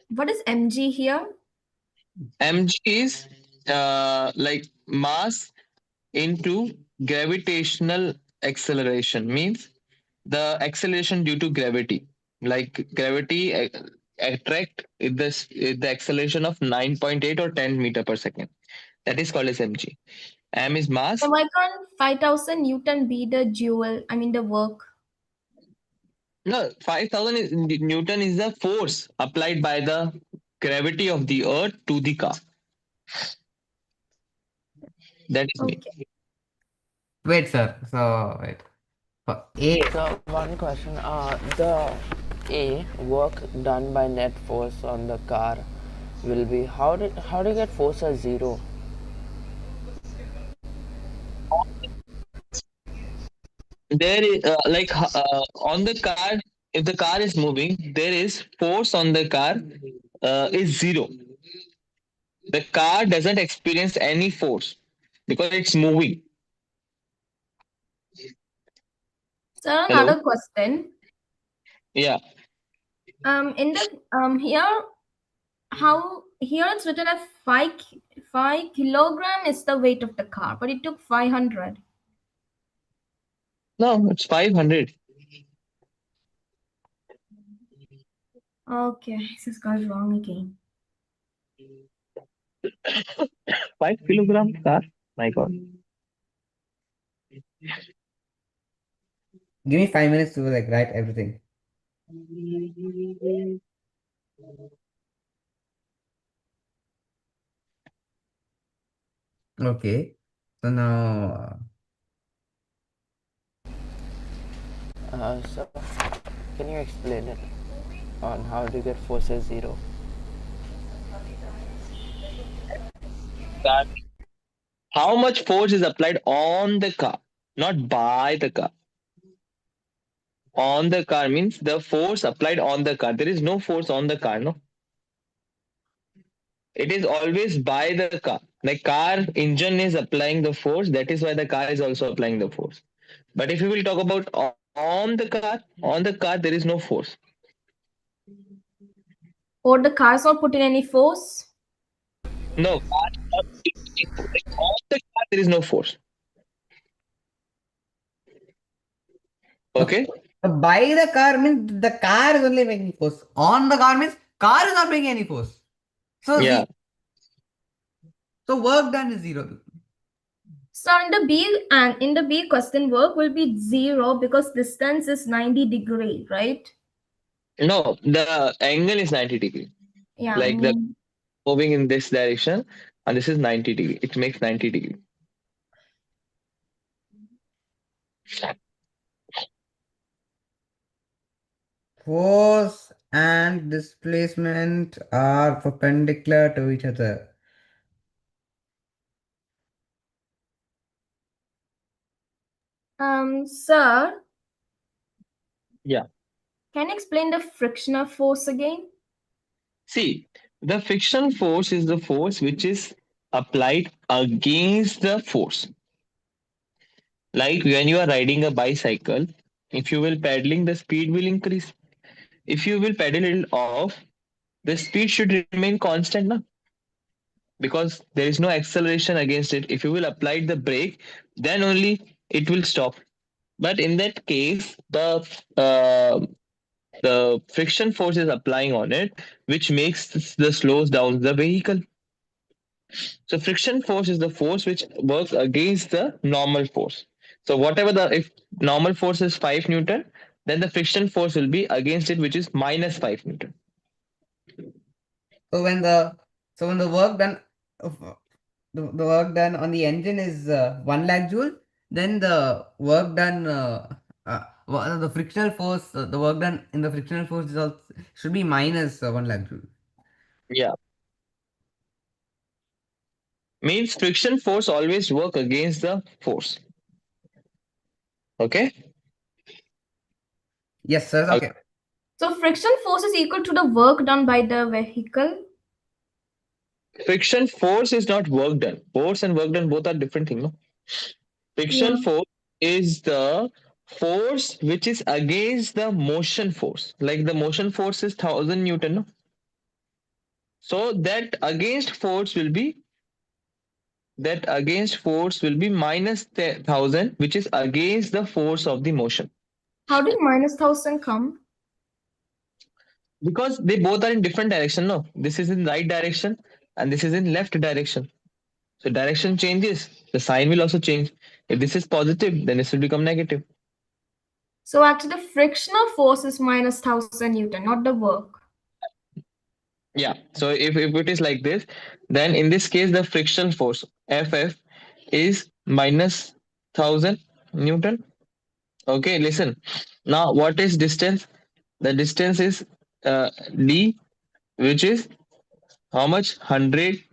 Speaker 4: what is mg here?
Speaker 3: mg is like mass into gravitational acceleration, means the acceleration due to gravity. Like gravity attract the acceleration of 9.8 or 10 meter per second. That is called as mg. M is mass.
Speaker 4: So why can't 5000 Newton be the the work?
Speaker 3: No, 5000 Newton is the force applied by the gravity of the earth to the car. That is me.
Speaker 4: Okay.
Speaker 1: Wait, sir. So wait. For A,
Speaker 2: So one question, the A work done by net force on the car will be how do you get force as 0?
Speaker 3: There is on the car, if the car is moving, there is force on the car is zero. The car doesn't experience any force because it's moving.
Speaker 4: Sir,
Speaker 3: Hello?
Speaker 4: another question.
Speaker 3: Yeah.
Speaker 4: In the here it's written as 5 kilogram is the weight of the car, but it took 500.
Speaker 3: No, it's 500.
Speaker 4: Okay, this got wrong again.
Speaker 3: 5 kilogram car. My God.
Speaker 1: give me 5 minutes to like write everything. Okay. So now,
Speaker 2: So can you explain it on how do you get force as 0?
Speaker 3: Car. How much force is applied on the car, not by the car. On the car means the force applied on the car. There is no force on the car, no. It is always by the car. The car engine is applying the force. That is why the car is also applying the force. But if you will talk about on the car there is no force.
Speaker 4: Or the car's not putting any force?
Speaker 3: No, car is not taking force. Like, on the car there is no force. Okay.
Speaker 1: so by the car means the car is only making force. On the car means car is not making any force. So
Speaker 3: Yeah.
Speaker 1: so work done is 0.
Speaker 4: So in the B question, work will be 0 because distance is 90 degree, right?
Speaker 3: No, the angle is 90 degree.
Speaker 4: Yeah,
Speaker 3: Like the moving in this direction, and this is 90 degree. It makes 90 degree.
Speaker 1: Force and displacement are perpendicular to each other.
Speaker 4: Sir,
Speaker 3: Yeah.
Speaker 4: can you explain the frictional force again?
Speaker 3: See, the frictional force is the force which is applied against the force. Like when you are riding a bicycle, if you will pedaling, the speed will increase. If you will pedal it off, the speed should remain constant, na? Because there is no acceleration against it. If you will apply the brake, then only it will stop. But in that case, the friction force is applying on it, which makes the slows down the vehicle. So friction force is the force which works against the normal force. So whatever if normal force is 5 Newton, then the friction force will be against it, which is minus 5 Newton.
Speaker 1: So when the work done the work done on the engine is 1 lakh joule, then the work done the frictional force the work done in the frictional force is also, should be minus 1 lakh joule.
Speaker 3: Yeah. Means friction force always work against the force. Okay?
Speaker 1: Yes, sir. Okay.
Speaker 4: So friction force is equal to the work done by the vehicle.
Speaker 3: Friction force is not work done. Force and work done both are different things. No? Friction force is the force which is against the motion force. Like the motion force is 1000 Newton. No? So that against force will be minus 1000, which is against the force of the motion.
Speaker 4: How did minus 1000 come?
Speaker 3: Because they both are in different direction. No, this is in right direction and this is in left direction. So direction changes, the sign will also change. If this is positive, then this will become negative.
Speaker 4: So actually, the frictional force is minus 1000 Newton, not the work.
Speaker 3: Yeah. So if it is like this, then in this case, the friction force FF is minus 1000 Newton. Okay, listen. Now, what is distance? The distance is d, which is how much? 100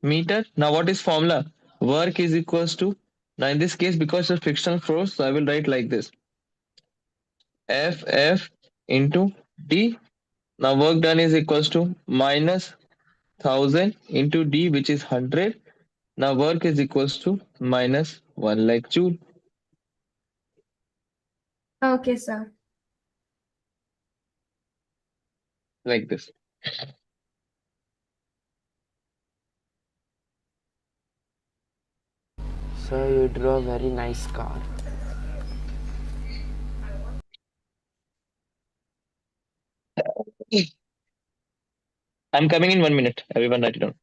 Speaker 3: meter. Now, what is formula? Work is equals to, now in this case, because of frictional force, so I will write like this: F into d. Now, work done is equals to minus 1000 into d, which is 100. Now, work is equals to minus 1 like joule,
Speaker 4: Okay, sir.
Speaker 3: like this.
Speaker 2: So you drew a very nice car.
Speaker 3: I'm coming in 1 minute. Everyone write it down.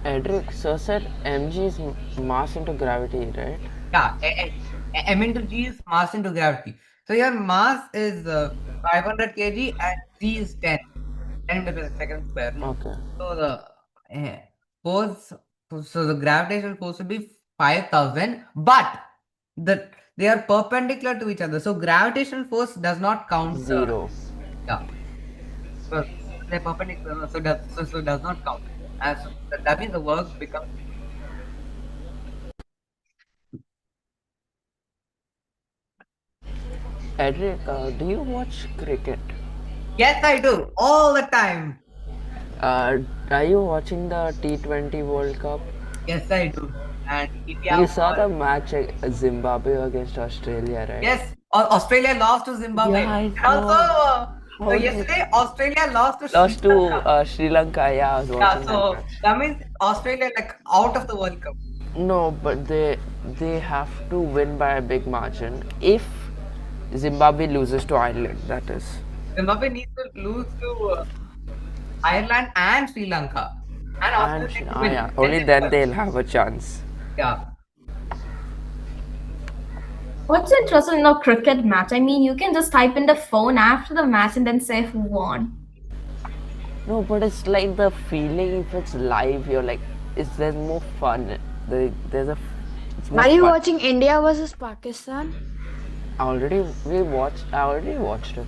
Speaker 2: Edric, so said mg is mass into gravity, right?
Speaker 1: Yeah, m into g is mass into gravity. So your mass is 500 kg and g is 10 to the second square.
Speaker 2: Okay.
Speaker 1: So the force, so the gravitational force will be 5,000, but they are perpendicular to each other. So gravitational force does not count.
Speaker 2: 0.
Speaker 1: Yeah, so they're perpendicular, so does not count. As that means the work becomes.
Speaker 2: Edric, do you watch cricket?
Speaker 1: Yes, I do all the time.
Speaker 2: Are you watching the T20 World Cup?
Speaker 1: Yes, I do. And India
Speaker 2: You saw
Speaker 1: won.
Speaker 2: the match Zimbabwe against Australia, right?
Speaker 1: Yes, Australia lost to Zimbabwe.
Speaker 2: Yeah, I
Speaker 1: And also,
Speaker 2: know. How did-
Speaker 1: yesterday Australia lost to Sri
Speaker 2: Lost to
Speaker 1: Lanka.
Speaker 2: Sri Lanka. Yeah, I was
Speaker 1: Yeah,
Speaker 2: watching that
Speaker 1: so
Speaker 2: match.
Speaker 1: that means Australia like out of the World Cup.
Speaker 2: No, but they have to win by a big margin. If Zimbabwe loses to Ireland, that is.
Speaker 1: Zimbabwe needs to lose to Ireland and Sri Lanka. And
Speaker 2: And
Speaker 1: Australia needs to win.
Speaker 2: yeah, only then they'll have a chance.
Speaker 1: Yeah.
Speaker 4: What's interesting in a cricket match? I mean, you can just type in the phone after the match and then say who won.
Speaker 2: No, but it's like the feeling if it's live, you're like, there's more fun. There's a. It's more
Speaker 7: Are you
Speaker 2: fun.
Speaker 7: watching India versus Pakistan?
Speaker 2: I already watched it.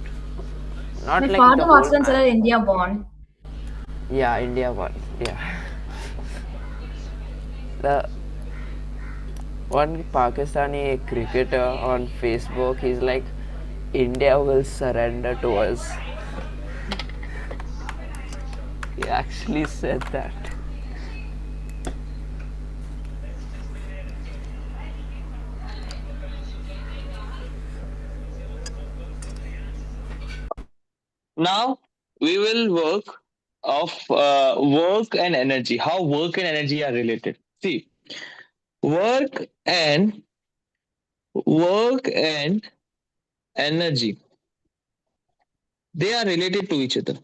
Speaker 2: Not
Speaker 4: My
Speaker 2: like
Speaker 4: father
Speaker 2: the
Speaker 4: watched
Speaker 2: whole
Speaker 4: and said
Speaker 2: match.
Speaker 4: India won.
Speaker 2: Yeah, India won. Yeah. The one Pakistani cricketer on Facebook, he's like, India will surrender to us. He actually said that.
Speaker 3: Now we will work of work and energy. How work and energy are related. See, work and work and energy, they are related to each other.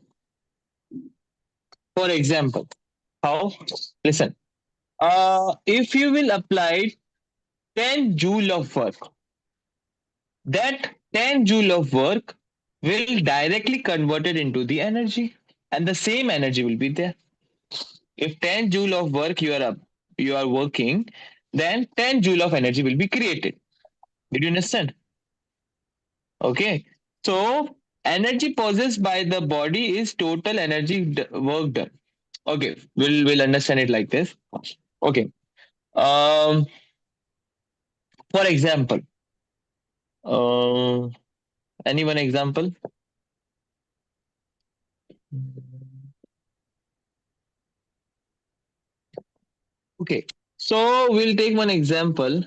Speaker 3: For example, how? Listen, if you will apply 10 joule of work, that 10 joule of work will directly convert it into the energy, and the same energy will be there. If 10 joule of work you are working, then 10 joule of energy will be created. Did you understand? Okay. So energy possessed by the body is total energy work done. Okay, we'll understand it like this. Okay. Um, for example, uh, any one example? Okay. So we'll take one example.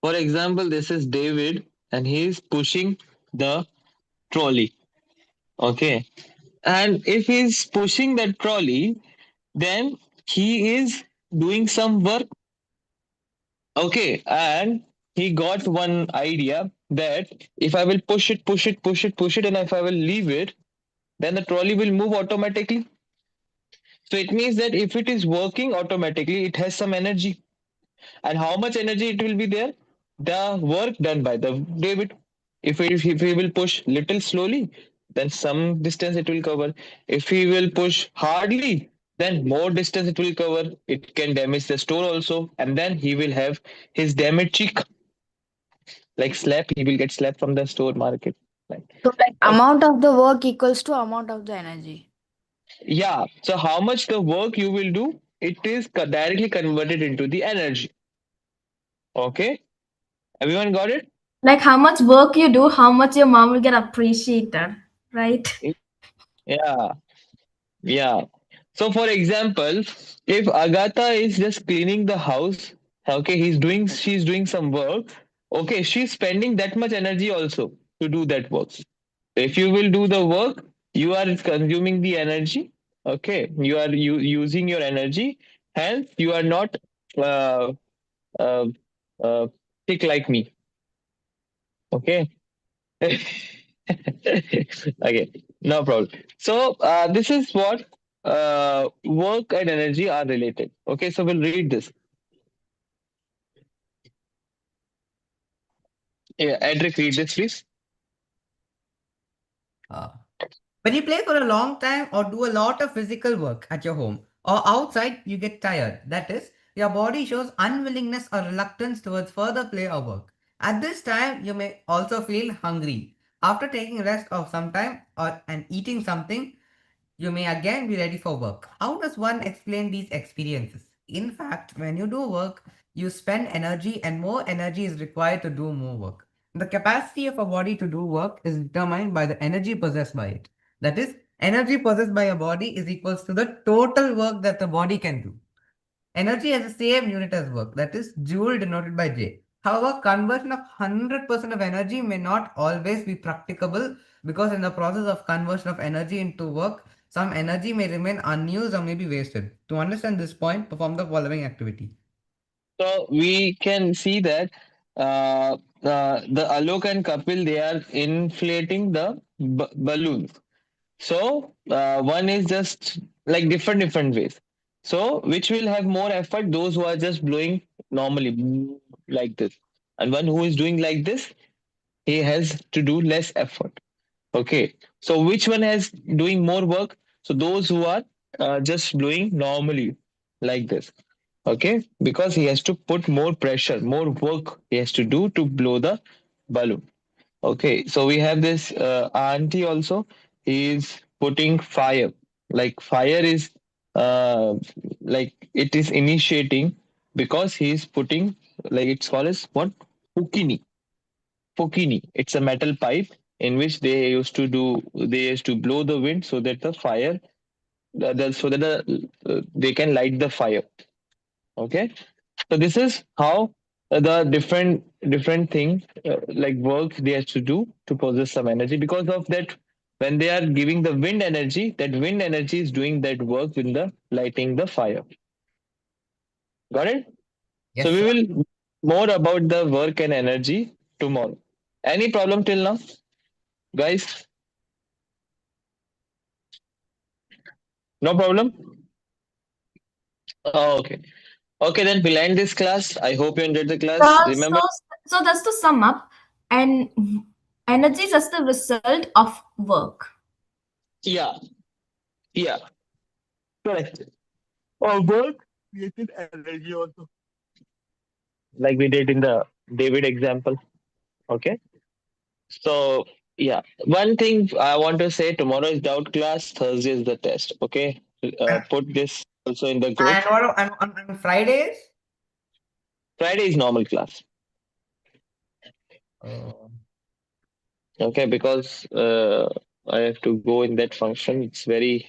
Speaker 3: For example, this is David and he is pushing the trolley. Okay. And if he's pushing that trolley, then he is doing some work. Okay. And he got one idea that if I will push it, push it, push it, push it, and if I will leave it, then the trolley will move automatically. So it means that if it is working automatically, it has some energy. And how much energy it will be there? The work done by the David. If he will push little slowly, then some distance it will cover. If he will push hardly, then more distance it will cover. It can damage the store also, and then he will have his damage cheek, like slap. He will get slapped from the store market. Like,
Speaker 7: So like
Speaker 3: okay.
Speaker 7: amount of the work equals to amount of the energy.
Speaker 3: Yeah. So how much the work you will do, it is directly converted into the energy. Okay. Everyone got it?
Speaker 4: Like how much work you do, how much your mom will get appreciated, right?
Speaker 3: Yeah. Yeah. So, for example, if Agatha is just cleaning the house, okay, she's doing some work, okay, she's spending that much energy also to do that work. So if you will do the work, you are consuming the energy, okay, you are using your energy, hence you are not uh, uh, uh, sick like me, okay. Okay, no problem. So this is what work and energy are related. Okay, so we'll read this. Yeah, Edric, read this, please.
Speaker 1: Uh, when you play for a long time or do a lot of physical work at your home or outside, you get tired. That is, your body shows unwillingness or reluctance towards further play or work. At this time, you may also feel hungry. After taking rest of some time and eating something, you may again be ready for work. How does one explain these experiences? In fact, when you do work, you spend energy and more energy is required to do more work. The capacity of a body to do work is determined by the energy possessed by it. That is, energy possessed by a body is equals to the total work that the body can do. Energy has the same unit as work, that is joule denoted by J. However, conversion of 100% of energy may not always be practicable because in the process of conversion of energy into work, some energy may remain unused or may be wasted. To understand this point, perform the following activity.
Speaker 3: So we can see that the Alok and Kapil, they are inflating the balloons. So one is just like different ways. So which will have more effort? Those who are just blowing normally like this, and one who is doing like this, he has to do less effort. Okay. So which one has doing more work? So those who are just blowing normally like this. Okay. Because he has to put more pressure, more work he has to do to blow the balloon. Okay. So we have this auntie also. He is putting fire. Like fire is like it is initiating because he is putting, like it's called as what? Hukini. Fokini. It's a metal pipe in which they used to blow the wind so that the fire so that they can light the fire. Okay, so this is how the different thing like work they have to do to possess some energy. Because of that, when they are giving the wind energy, that wind energy is doing that work in the lighting the fire. Got it? So
Speaker 1: Yes,
Speaker 3: we
Speaker 1: sir.
Speaker 3: will more about the work and energy tomorrow. Any problem till now, guys? No problem? Oh, okay. Okay, then we'll end this class. I hope you enjoyed the class. Remember,
Speaker 4: So just to sum up, and energy is just the result of work.
Speaker 3: yeah, yeah, correct. Or work created energy also. Like we did in the David example. Okay. So, yeah. One thing I want to say, tomorrow is doubt class, Thursday is the test. Okay.
Speaker 1: And,
Speaker 3: Put this also in the
Speaker 1: and
Speaker 3: group.
Speaker 1: what on Fridays?
Speaker 3: Friday is normal class.
Speaker 1: Oh.
Speaker 3: Okay. Because I have to go in that function. It's very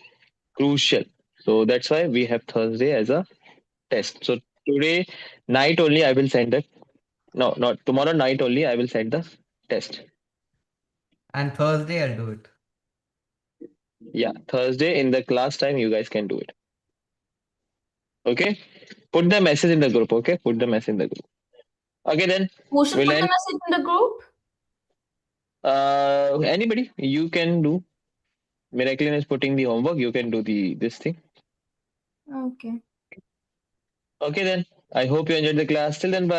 Speaker 3: crucial. So that's why we have Thursday as a test. So today night only I will send it. No, not tomorrow night only. I will set the test.
Speaker 1: And Thursday I'll do it.
Speaker 3: Yeah, Thursday in the class time, you guys can do it. Okay? Put the message in the group. Okay? Put the message in the group. Okay, then.
Speaker 4: Who should
Speaker 3: We'll
Speaker 4: put the
Speaker 3: end.
Speaker 4: message in the group?
Speaker 3: Anybody, you can do. Miraculin is putting the homework. You can do this thing.
Speaker 4: Okay.
Speaker 3: Okay, then. I hope you enjoyed the class. Till then, bye.